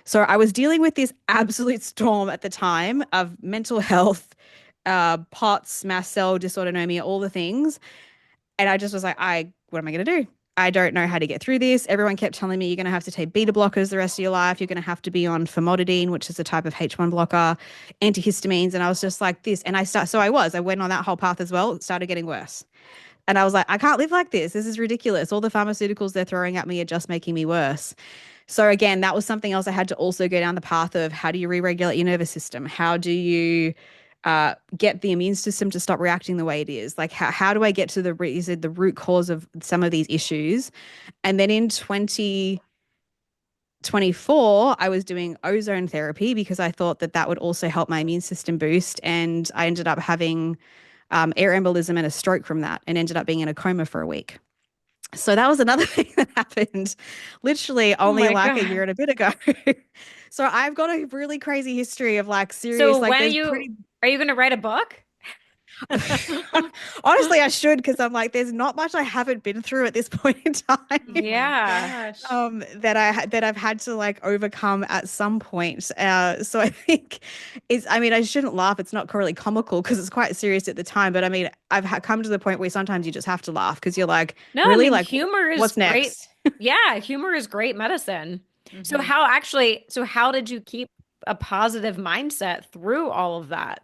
So I was dealing with this absolute storm at the time of mental health, POTS, mast cell dysautonomia, all the things. And I just was like, what am I going to do? I don't know how to get through this. Everyone kept telling me you're going to have to take beta blockers the rest of your life. You're going to have to be on famotidine, which is a type of H1 blocker, antihistamines. And I was just like this. And I went on that whole path as well. It started getting worse. And I was like, I can't live like this. This is ridiculous. All the pharmaceuticals they're throwing at me are just making me worse. So again, that was something else I had to also go down the path of how do you re-regulate your nervous system? How do you get the immune system to stop reacting the way it is? Like how do I get to the root cause of some of these issues? And then in 2024, I was doing ozone therapy because I thought that that would also help my immune system boost. And I ended up having air embolism and a stroke from that and ended up being in a coma for a week. So that was another thing that happened literally Oh only my like a God. year and a bit ago. So I've got a really crazy history of like serious, So like when there's you pretty are you going to write a book? honestly, I should because I'm like, there's not much I haven't been through at this point in Oh time. my gosh. That I've had to like overcome at some point. So I think I mean, I shouldn't laugh. It's not really comical because it's quite serious at the time. But I mean, come to the point where sometimes you just have to laugh because you're like, No, I really, mean like, humor is what's great. next? Yeah, humor is great medicine. Hmm. So how did you keep a positive mindset through all of that?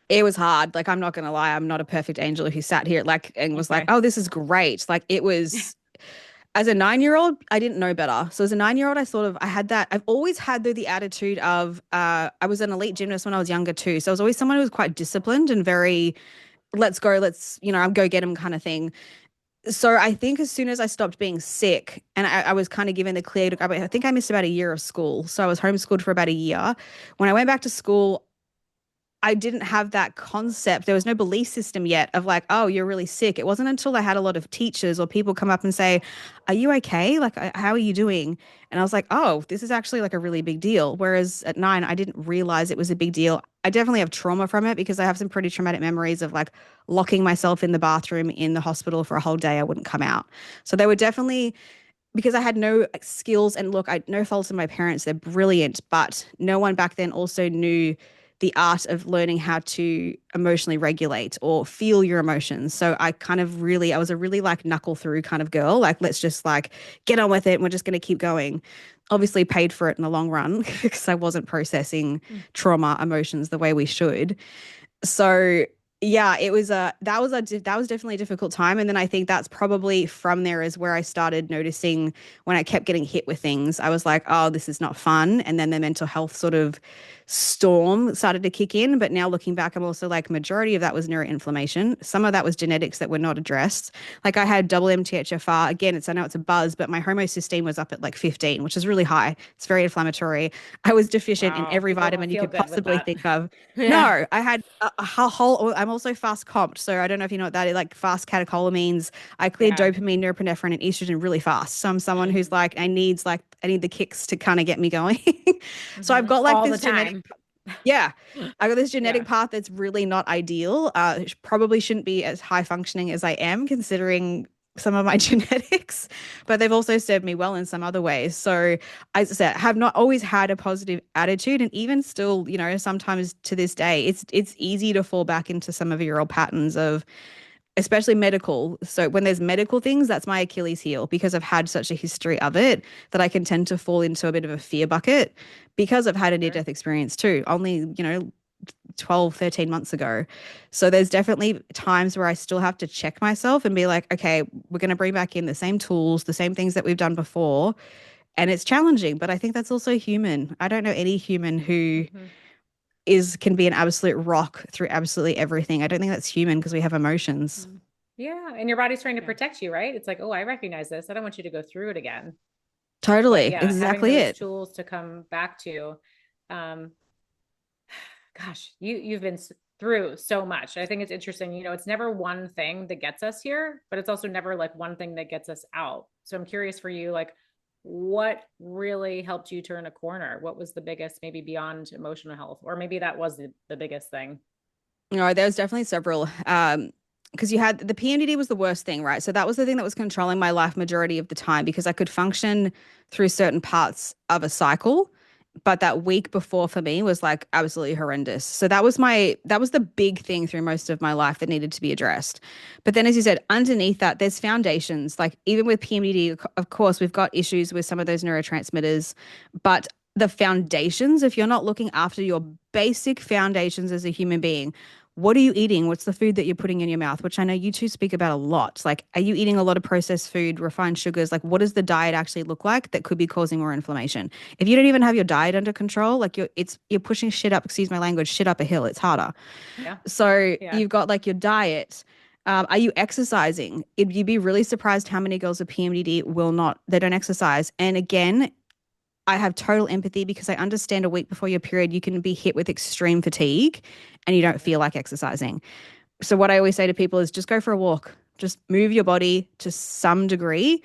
It was hard. Like, I'm not gonna lie, I'm not a perfect angel who sat here like and was like, Okay. oh, this is great. Like it was as a 9 year old, I didn't know better. So as a 9 year old, I had that. I've always had the attitude of I was an elite gymnast when I was younger too. So I was always someone who was quite disciplined and very let's go, I'm go get him kind of thing. So I think as soon as I stopped being sick and I was kind of given the clear to go, I think I missed about a year of school. So I was homeschooled for about a year. When I went back to school, I didn't have that concept. There was no belief system yet of like, oh, you're really sick. It wasn't until I had a lot of teachers or people come up and say, are you okay? Like, how are you doing? And I was like, oh, this is actually like a really big deal. Whereas at 9, I didn't realize it was a big deal. I definitely have trauma from it because I have some pretty traumatic memories of like locking myself in the bathroom in the hospital for a whole day. I wouldn't come out. So they were definitely because I had no skills and look, I no fault in my parents, they're brilliant, but no one back then also knew the art of learning how to emotionally regulate or feel your emotions. So I was a really like knuckle through kind of girl. Like, let's just like get on with it. And we're just going to keep going. Obviously paid for it in the long run because I wasn't processing trauma emotions the way we should. So yeah, it was that was definitely a difficult time. And then I think that's probably from there is where I started noticing when I kept getting hit with things, I was like, oh, this is not fun. And then the mental health sort of storm started to kick in. But now looking back, I'm also like majority of that was neuroinflammation. Some of that was genetics that were not addressed. Like I had double MTHFR. Again, I know it's a buzz, but my homocysteine was up at like 15, which is really high. It's very inflammatory. I was deficient in Wow, every people don't vitamin you feel could good with possibly that. think of. Yeah. No, I had a whole. I'm also fast comped, so I don't know if you know what that is. Like fast catecholamines, I cleared Yeah. dopamine, norepinephrine, and estrogen really fast. So I'm someone who's like, I need the kicks to kind of get me going. So I've Mhm. got like All the this genetic, time. yeah, I got this Yeah. genetic path that's really not ideal. Probably shouldn't be as high functioning as I am, considering some of my genetics, but they've also served me well in some other ways. So, as I said, have not always had a positive attitude, and even still, sometimes to this day, it's easy to fall back into some of your old patterns of, especially medical. So when there's medical things, that's my Achilles heel because I've had such a history of it that I can tend to fall into a bit of a fear bucket because I've had a near Sure. death experience too. Only, 12, 13 months ago. So there's definitely times where I still have to check myself and be like, okay, we're going to bring back in the same tools, the same things that we've done before. And it's challenging, but I think that's also human. I don't know any human who Mhm. can be an absolute rock through absolutely everything. I don't think that's human because we have emotions. Yeah, and your body's trying to Yeah. protect you, right? It's like, oh, I recognize this. I don't want you to go through it again. Totally. yeah, having Exactly those it. tools to come back to. Um, gosh, you've been through so much. I think it's interesting. It's never one thing that gets us here, but it's also never like one thing that gets us out. So I'm curious for you, like, what really helped you turn a corner? What was the biggest, maybe beyond emotional health, or maybe that was the biggest thing? No, there was definitely several. Because you had the PMDD was the worst thing, right? So that was the thing that was controlling my life majority of the time because I could function through certain parts of a cycle, but that week before for me was like absolutely horrendous. So that was the big thing through most of my life that needed to be addressed. But then as you said, underneath that, there's foundations. Like even with PMDD, of course, we've got issues with some of those neurotransmitters, but the foundations, if you're not looking after your basic foundations as a human being, what are you eating? What's the food that you're putting in your mouth? Which I know you two speak about a lot. Like, are you eating a lot of processed food, refined sugars? Like, what does the diet actually look like that could be causing more inflammation? If you don't even have your diet under control, like you're pushing shit up, excuse my language, shit up a hill. It's harder. Yeah. So Yeah. you've got like your diet. Are you exercising? You'd be really surprised how many girls with PMDD they don't exercise. And again, I have total empathy because I understand a week before your period, you can be hit with extreme fatigue and you don't feel like exercising. So, what I always say to people is just go for a walk, just move your body to some degree.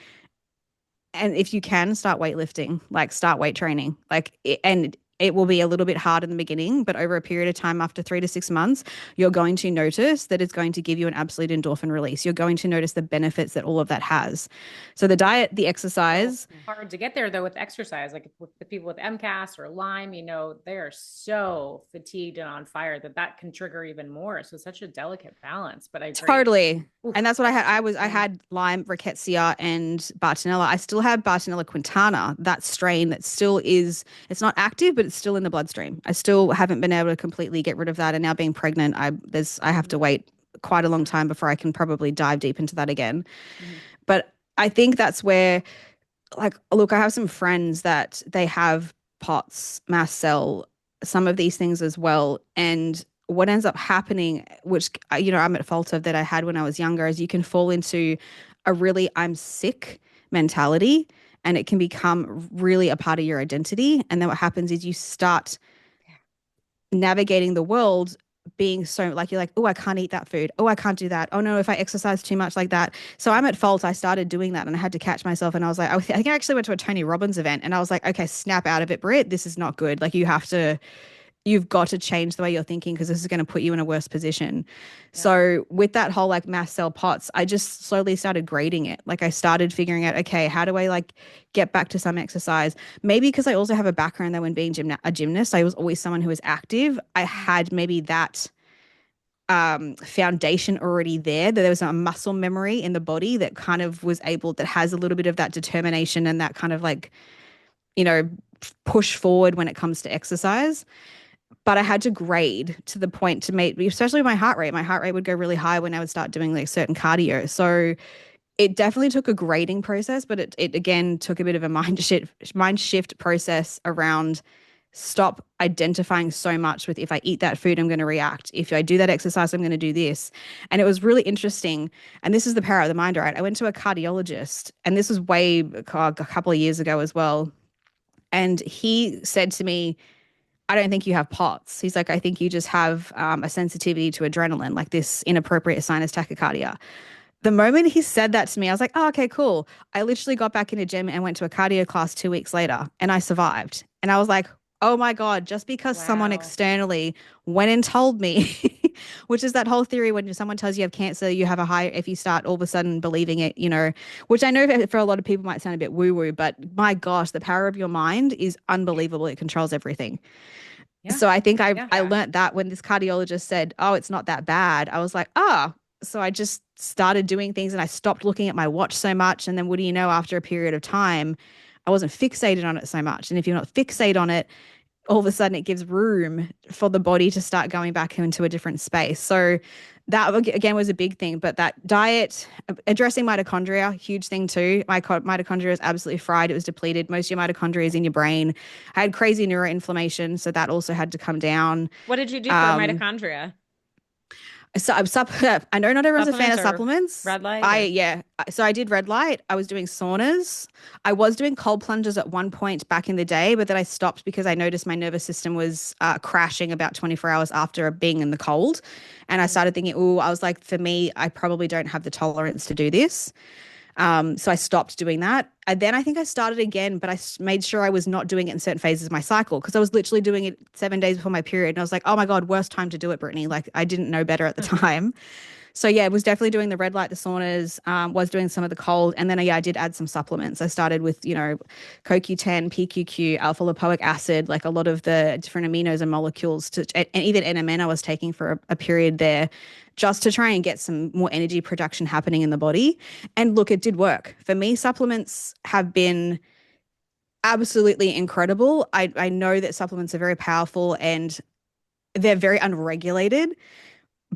And if you can, start weightlifting, like start weight training. And it will be a little bit hard in the beginning, but over a period of time, after 3 to 6 months, you're going to notice that it's going to give you an absolute endorphin release. You're going to notice the benefits that all of that has. So, the diet, the So exercise, hard to get there though with exercise, like with the people with MCAS or Lyme, they are so fatigued and on fire that can trigger even more. So it's such a delicate balance, but I agree. totally. Oof, And that's what I had. I yeah. had Lyme, Rickettsia, and Bartonella. I still have Bartonella quintana, that strain that still is, it's not active, but it's still in the bloodstream. I still haven't been able to completely get rid of that. And now being pregnant, I have to Mm-hmm. wait quite a long time before I can probably dive deep into that again. Mm-hmm. But I think that's where, like, look, I have some friends that they have POTS, mast cell, some of these things as well. And what ends up happening, which, I'm at fault of that I had when I was younger, is you can fall into a really I'm sick mentality and it can become really a part of your identity. And then what happens is you start navigating the world being so like you're like, oh, I can't eat that food. Oh, I can't do that. Oh no, if I exercise too much like that. So I'm at fault. I started doing that and I had to catch myself. And I was like, I think I actually went to a Tony Robbins event and I was like, okay, snap out of it, Britt. This is not good. Like you've got to change the way you're thinking because this is going to put you in a worse position. Yeah. So with that whole like mast cell POTS, I just slowly started grading it. Like I started figuring out, okay, how do I like get back to some exercise? Maybe because I also have a background though in being a gymnast. I was always someone who was active. I had maybe that foundation already there was a muscle memory in the body that kind of that has a little bit of that determination and that kind of like, you know, push forward when it comes to exercise. But I had to grade to the point to make, especially with my heart rate. My heart rate would go really high when I would start doing like certain cardio. So it definitely took a grading process, but it again took a bit of a mind shift process around stop identifying so much with if I eat that food, I'm going to react. If I do that exercise, I'm going to do this. And it was really interesting. And this is the power of the mind, right? I went to a cardiologist, and this was a couple of years ago as well. And he said to me, I don't think you have POTS. He's like, I think you just have a sensitivity to adrenaline, like this inappropriate sinus tachycardia. The moment he said that to me, I was like, oh, okay, cool. I literally got back in a gym and went to a cardio class 2 weeks later and I survived. And I was like, oh my God, just because someone Wow. externally went and told me, which is that whole theory when someone tells you have cancer, you have a high, if you start all of a sudden believing it, which I know for a lot of people might sound a bit woo woo, but my gosh, the power of your mind is unbelievable. It controls everything. Yeah. So I think I Yeah. I learned that when this cardiologist said, "Oh, it's not that bad." I was like, "Ah." So I just started doing things and I stopped looking at my watch so much. And then what do you know, after a period of time, I wasn't fixated on it so much. And if you're not fixated on it, all of a sudden it gives room for the body to start going back into a different space. So that again was a big thing. But that diet, addressing mitochondria, huge thing too. My mitochondria is absolutely fried. It was depleted. Most of your mitochondria is in your brain. I had crazy neuroinflammation, so that also had to come down. What did you do for Um, mitochondria? So I know not everyone's a fan Supplements of or supplements. red light or So I did red light. I was doing saunas. I was doing cold plunges at one point back in the day, but then I stopped because I noticed my nervous system was crashing about 24 hours after being in the cold. And I started thinking, oh, I was like, for me, I probably don't have the tolerance to do this. So I stopped doing that. And then I think I started again, but made sure I was not doing it in certain phases of my cycle because I was literally doing it 7 days before my period. And I was like, oh my God, worst time to do it, Brittany. Like I didn't know better at the time. So yeah, it was definitely doing the red light, the saunas, was doing some of the cold. And then yeah, I did add some supplements. I started with, CoQ10, PQQ, alpha lipoic acid, like a lot of the different aminos and molecules and even NMN I was taking for a period there just to try and get some more energy production happening in the body. And look, it did work. For me, supplements have been absolutely incredible. I know that supplements are very powerful and they're very unregulated.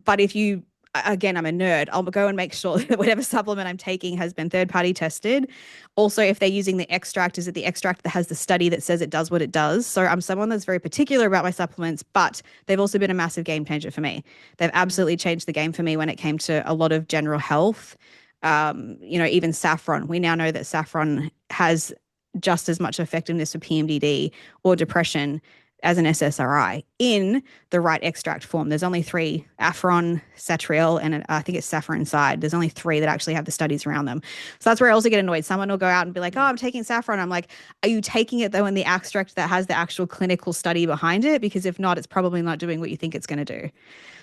But if you, again, I'm a nerd, I'll go and make sure that whatever supplement I'm taking has been third party tested. Also, if they're using the extract, is it the extract that has the study that says it does what it does? So I'm someone that's very particular about my supplements, but they've also been a massive game changer for me. They've absolutely changed the game for me when it came to a lot of general health. Even saffron. We now know that saffron has just as much effectiveness for PMDD or depression as an SSRI in the right extract form. There's only three, Afron, Satriel, and I think it's saffron side. There's only three that actually have the studies around them. So that's where I also get annoyed. Someone will go out and be like, oh, I'm taking saffron. I'm like, are you taking it though in the extract that has the actual clinical study behind it? Because if not, it's probably not doing what you think it's going to do.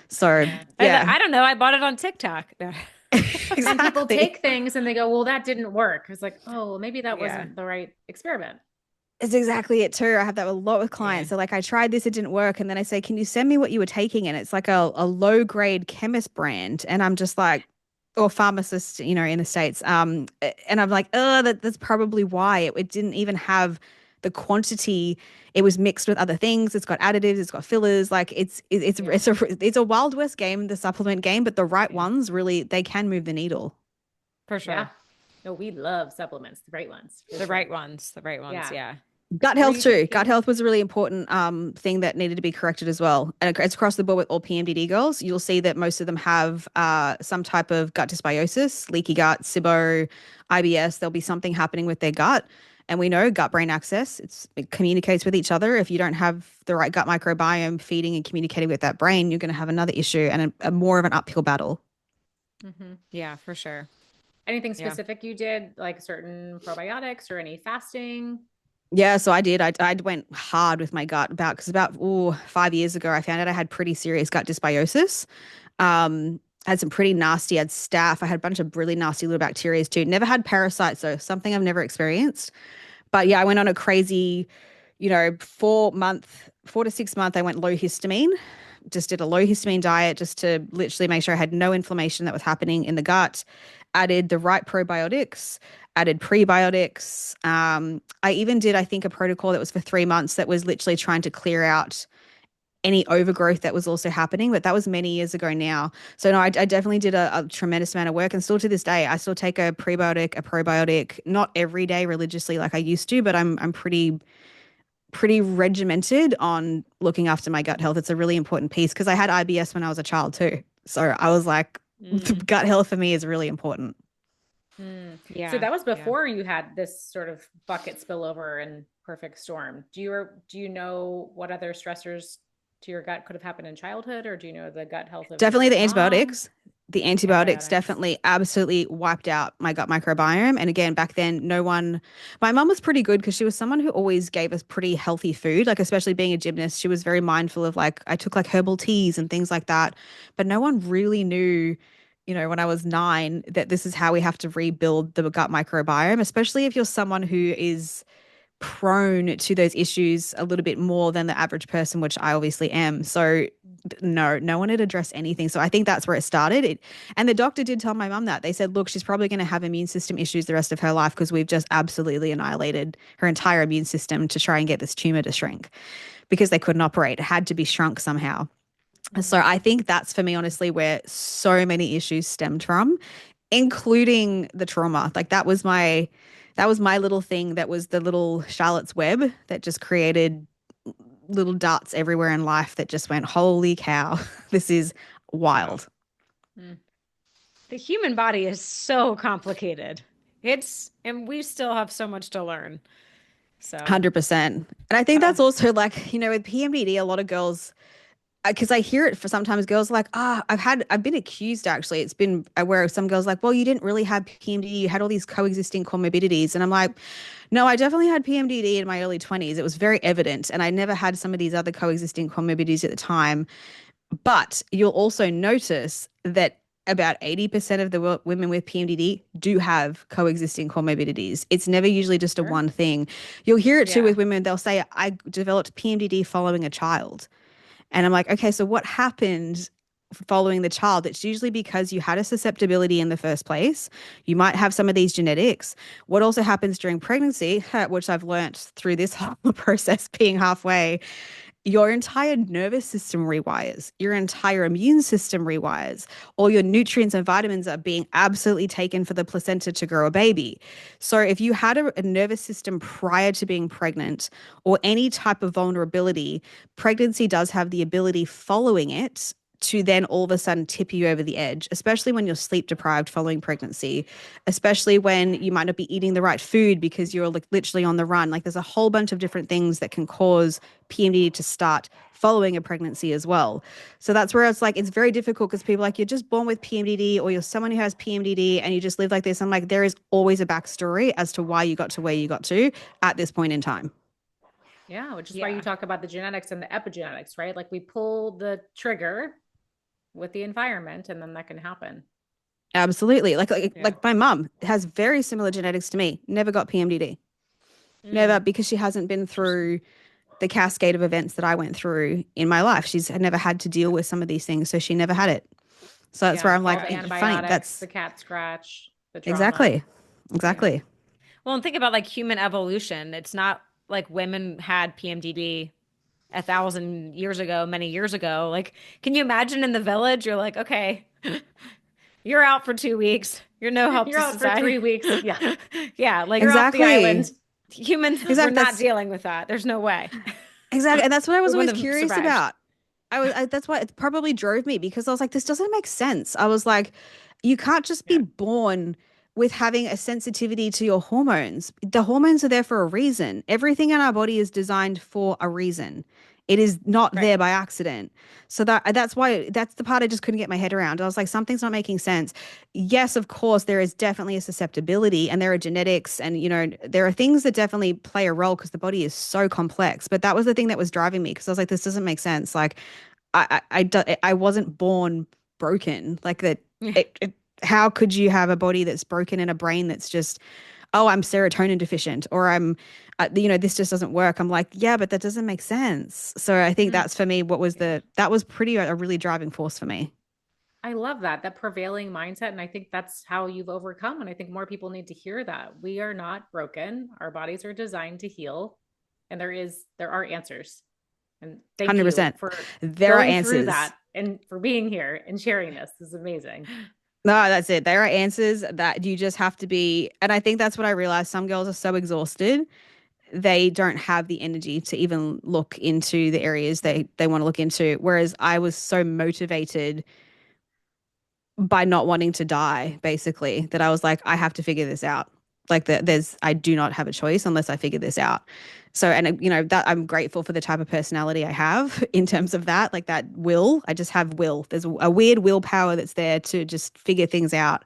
So yeah. I don't know. I bought it on TikTok. And people Exactly. take things and they go, well, that didn't work. It's like, oh, well, maybe that wasn't the right experiment. It's exactly it too. I have that a lot with Yeah. clients. So like I tried this, it didn't work. And then I say, can you send me what you were taking? And it's like a low grade chemist brand. And I'm just like, or pharmacist, in the States. And I'm like, oh, that's probably why it didn't even have the quantity. It was mixed with other things. It's got additives, it's got fillers. Like it's a Wild West game, the supplement game, but the right ones really, they can move the needle. For sure. Yeah. No, we love supplements, the right ones. The right ones. The right ones. Yeah. Gut Were health you too. Gut taking? health was a really important thing that needed to be corrected as well. And it's across the board with all PMDD girls. You'll see that most of them have some type of gut dysbiosis, leaky gut, SIBO, IBS. There'll be something happening with their gut. And we know gut-brain axis, it communicates with each other. If you don't have the right gut microbiome feeding and communicating with that brain, you're going to have another issue and a more of an uphill battle. Yeah, for sure. Anything Yeah. specific you did, like certain probiotics or any fasting? Yeah, so I did. I went hard with my gut because about 5 years ago, I found out I had pretty serious gut dysbiosis. Had some pretty nasty, I had staph. I had a bunch of really nasty little bacteria too. Never had parasites, so something I've never experienced. But yeah, I went on a crazy, 4 to 6 month, I went low histamine. Just did a low histamine diet just to literally make sure I had no inflammation that was happening in the gut. Added the right probiotics, added prebiotics. I even did, I think, a protocol that was for 3 months that was literally trying to clear out any overgrowth that was also happening, but that was many years ago now. So no, I definitely did a tremendous amount of work, and still to this day, I still take a prebiotic, a probiotic, not every day religiously like I used to, but I'm pretty regimented on looking after my gut health. It's a really important piece because I had IBS when I was a child too. So I was like, gut health for me is really important. Yeah. So that was Yeah. before you had this sort of bucket spillover and perfect storm. Do you know what other stressors to your gut could have happened in childhood, or do you know the gut health of Definitely the your mom? antibiotics. The antibiotics definitely absolutely wiped out my gut microbiome. And again, back then, my mum was pretty good because she was someone who always gave us pretty healthy food, like especially being a gymnast. She was very mindful of like, I took like herbal teas and things like that. But no one really knew, when I was 9, that this is how we have to rebuild the gut microbiome, especially if you're someone who is prone to those issues a little bit more than the average person, which I obviously am. So no one had addressed anything. So I think that's where it started. And the doctor did tell my mum that. They said, look, she's probably going to have immune system issues the rest of her life because we've just absolutely annihilated her entire immune system to try and get this tumor to shrink because they couldn't operate. It had to be shrunk somehow. So I think that's for me, honestly, where so many issues stemmed from, including the trauma. Like that was my little thing. That was the little Charlotte's Web that just created little darts everywhere in life that just went, holy cow, this is Wow. wild. Mm. The human body is so complicated. And we still have so much to learn. So, 100%. And I think that's also like, with PMDD, a lot of girls, because I hear it for sometimes girls like, I've been accused actually. It's been where some girls like, well, you didn't really have PMDD, you had all these coexisting comorbidities. And I'm like, no, I definitely had PMDD in my early 20s. It was very evident. And I never had some of these other coexisting comorbidities at the time. But you'll also notice that about 80% of the women with PMDD do have coexisting comorbidities. It's never usually just a Sure. one thing. You'll hear it too yeah. with women. They'll say, I developed PMDD following a child. And I'm like, okay, so what happened following the child? It's usually because you had a susceptibility in the first place. You might have some of these genetics. What also happens during pregnancy, which I've learnt through this whole process being halfway, your entire nervous system rewires, your entire immune system rewires, all your nutrients and vitamins are being absolutely taken for the placenta to grow a baby. So, if you had a nervous system prior to being pregnant or any type of vulnerability, pregnancy does have the ability following it to then all of a sudden tip you over the edge, especially when you're sleep deprived following pregnancy, especially when you might not be eating the right food because you're like literally on the run. Like there's a whole bunch of different things that can cause PMDD to start following a pregnancy as well. So that's where it's like, it's very difficult because people are like, you're just born with PMDD or you're someone who has PMDD and you just live like this. I'm like, there is always a backstory as to why you got to where you got to at this point in time. Yeah, which is why you Yeah. talk about the genetics and the epigenetics, right? Like we pull the trigger with the environment and then that can happen. Absolutely. Like, like, Yeah. like my mum has very similar genetics to me, never got PMDD. Never, Mm. because she hasn't been Interesting. through the cascade of events that I went through in my life. She's had never had to deal with some of these things, so she never had it. So that's where Yeah, I'm all like, the funny. antibiotics, That's the cat scratch, the trauma. exactly, Yeah. exactly. Well, and think about like human evolution. It's not like women had PMDD 1,000 years ago, many years ago. Like, can you imagine in the village? You're like, okay, you're out for 2 weeks. You're no help You're to out for society. 3 weeks. Yeah. Yeah, like You're off the Exactly. island. humans were Exactly. not dealing with that. There's no way. Exactly. And that's what I We was always wouldn't have curious survived. about. That's why it probably drove me because I was like, this doesn't make sense. I was like, you can't just be Yeah, born with having a sensitivity to your hormones. The hormones are there for a reason. Everything in our body is designed for a reason. It is not right. there by accident. So that's why that's the part I just couldn't get my head around. I was like, something's not making sense. Yes, of course, there is definitely a susceptibility and there are genetics and, there are things that definitely play a role because the body is so complex. But that was the thing that was driving me because I was like, this doesn't make sense. Like, I wasn't born broken like that. Yeah. How could you have a body that's broken and a brain that's just, oh, I'm serotonin deficient or I'm, this just doesn't work. I'm like, yeah, but that doesn't make sense. So I think Mm, that's for me what was yeah. that was pretty a really driving force for me. I love that prevailing mindset. And I think that's how you've overcome. And I think more people need to hear that. We are not broken. Our bodies are designed to heal. And there are answers. And thank you 100%. for There are going through answers. that and for being here and sharing this. This is amazing. No, that's it. There are answers that you just have to be. And I think that's what I realized. Some girls are so exhausted, they don't have the energy to even look into the areas they want to look into. Whereas I was so motivated by not wanting to die, basically, that I was like, I have to figure this out. Like I do not have a choice unless I figure this out. So, and that I'm grateful for the type of personality I have in terms of that, like that will. I just have will. There's a weird willpower that's there to just figure things out.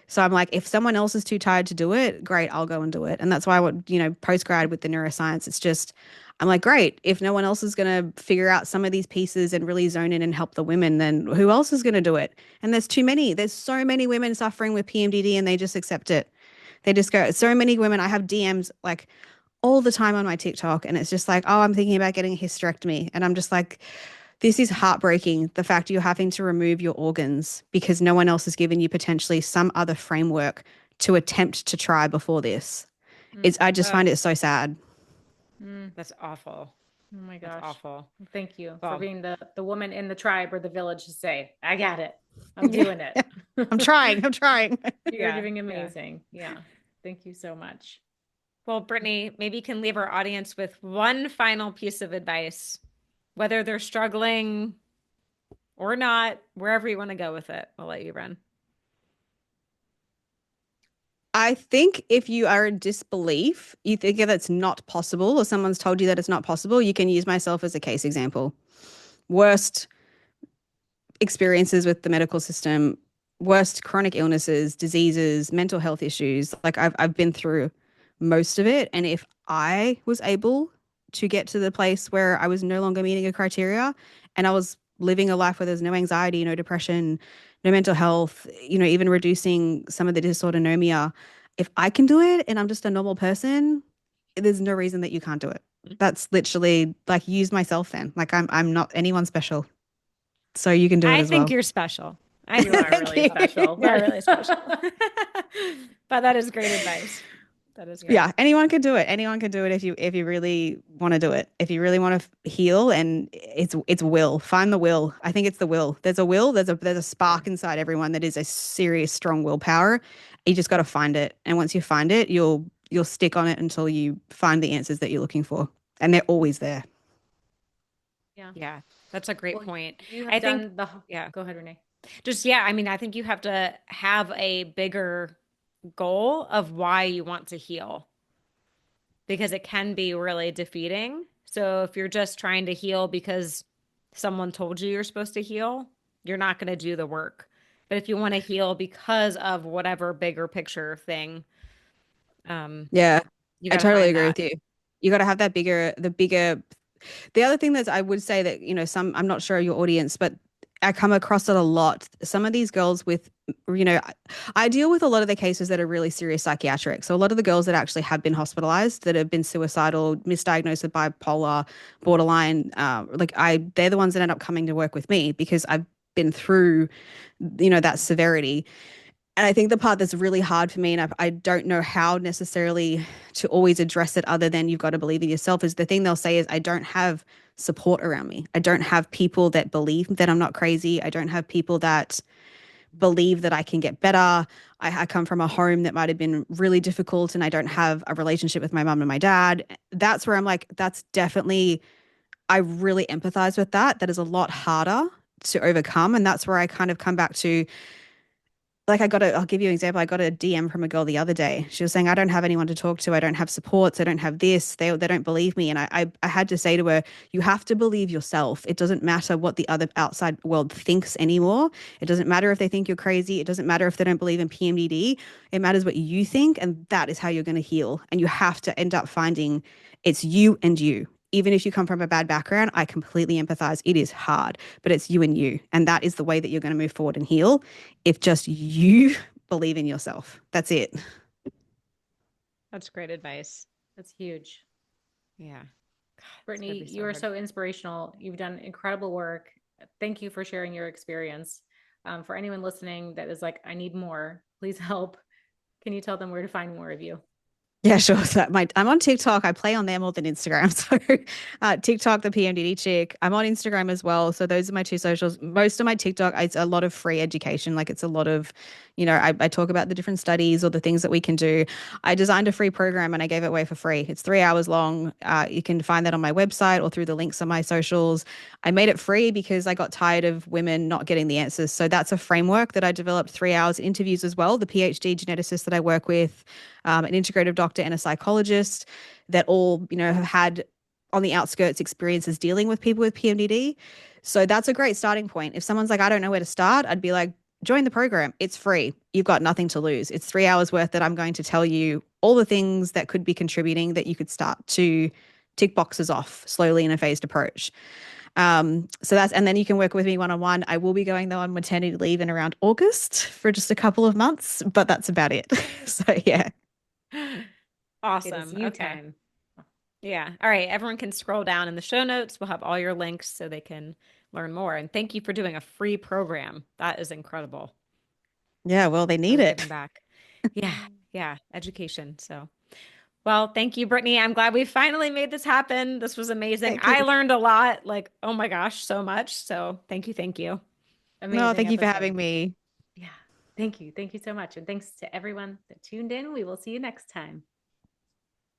So I'm like, if someone else is too tired to do it, great, I'll go and do it. And that's why I want, post grad with the neuroscience, it's just, I'm like, great, if no one else is going to figure out some of these pieces and really zone in and help the women, then who else is going to do it? And there's too many. There's so many women suffering with PMDD and they just accept it. They just go, so many women, I have DMs like all the time on my TikTok and it's just like, oh, I'm thinking about getting a hysterectomy. And I'm just like, this is heartbreaking. The fact you're having to remove your organs because no one else has given you potentially some other framework to attempt to try before this. Mm. I just Uh, find it so sad. Mm. that's awful. Oh my That's gosh. awful. Thank you for Well, being the woman in the tribe or the village to say, I got it. I'm yeah, doing it. I'm trying. I'm trying. You're yeah, doing yeah. amazing. Yeah. Thank you so much. Well, Brittany, maybe you can leave our audience with one final piece of advice, whether they're struggling or not, wherever you want to go with it. I'll let you run. I think if you are in disbelief, you think that it's not possible, or someone's told you that it's not possible, you can use myself as a case example. Worst experiences with the medical system, worst chronic illnesses, diseases, mental health issues. Like I've been through most of it. And if I was able to get to the place where I was no longer meeting a criteria and I was living a life where there's no anxiety, no depression, no mental health, even reducing some of the dysautonomia, if I can do it and I'm just a normal person, there's no reason that you can't do it. That's literally like use myself then. Like I'm not anyone special. So you can do it I as think well. you're special. I You think are really special. you're really special. But that is great advice. That is great. Yeah, anyone can do it. Anyone can do it if you really want to do it. If you really want to heal, and it's will. Find the will. I think it's the will. There's a will. There's a spark inside everyone that is a serious strong willpower. You just got to find it. And once you find it, you'll stick on it until you find the answers that you're looking for. And they're always there. Yeah. Yeah, that's a great Well, point. you I have think, done the, yeah, go ahead, Renee. just, yeah, I mean, I think you have to have a bigger goal of why you want to heal because it can be really defeating. So if you're just trying to heal because someone told you you're supposed to heal, you're not going to do the work. But if you want to heal because of whatever bigger picture thing, Yeah, you I got to totally find agree that. with you. You got to have that bigger. The other thing that I would say that, I'm not sure your audience, but I come across it a lot. Some of these girls with, I deal with a lot of the cases that are really serious psychiatric. So a lot of the girls that actually have been hospitalized, that have been suicidal, misdiagnosed with bipolar, borderline, they're the ones that end up coming to work with me because I've been through, that severity. And I think the part that's really hard for me, and I don't know how necessarily to always address it other than you've got to believe in yourself, is the thing they'll say is, I don't have support around me. I don't have people that believe that I'm not crazy. I don't have people that believe that I can get better. I come from a home that might have been really difficult and I don't have a relationship with my mom and my dad. That's where I'm like, that's definitely, I really empathize with that. That is a lot harder to overcome. And that's where I kind of come back to, like I'll give you an example. I got a DM from a girl the other day. She was saying, I don't have anyone to talk to. I don't have supports. I don't have this. They don't believe me. And I had to say to her, you have to believe yourself. It doesn't matter what the other outside world thinks anymore. It doesn't matter if they think you're crazy. It doesn't matter if they don't believe in PMDD. It matters what you think. And that is how you're going to heal. And you have to end up finding it's you and you. Even if you come from a bad background, I completely empathize. It is hard, but it's you and you. And that is the way that you're going to move forward and heal if just you believe in yourself. That's it. That's great advice. That's huge. Yeah. Brittany, you are so inspirational. You've done incredible work. Thank you for sharing your experience. For anyone listening that is like, I need more, please help. Can you tell them where to find more of you? Yeah, sure. So I'm on TikTok. I play on there more than Instagram. So TikTok, the PMDD Chick. I'm on Instagram as well. So those are my two socials. Most of my TikTok, it's a lot of free education. Like it's a lot of, I talk about the different studies or the things that we can do. I designed a free program and I gave it away for free. It's 3 hours long. You can find that on my website or through the links on my socials. I made it free because I got tired of women not getting the answers. So that's a framework that I developed, 3 hours interviews as well. The PhD geneticist that I work with, an integrative doctor and a psychologist that all, have had on the outskirts experiences dealing with people with PMDD. So that's a great starting point. If someone's like, I don't know where to start, I'd be like, join the program. It's free. You've got nothing to lose. It's 3 hours worth that I'm going to tell you all the things that could be contributing that you could start to tick boxes off slowly in a phased approach. And then you can work with me one-on-one. I will be going though on maternity leave in around August for just a couple of months, but that's about it. So yeah. Awesome. It is you Okay. time. Yeah. All right. Everyone can scroll down in the show notes. We'll have all your links so they can learn more. And thank you for doing a free program. That is incredible. Yeah, well, they need Really it. giving back. Yeah. Yeah. Education. So, well, thank you, Brittany. I'm glad we finally made this happen. This was amazing. Thank you. I learned a lot. Like, oh my gosh, so much. So thank you. Thank you. No, Amazing thank you for episode. having me. Yeah. Thank you. Thank you so much. And thanks to everyone that tuned in. We will see you next time.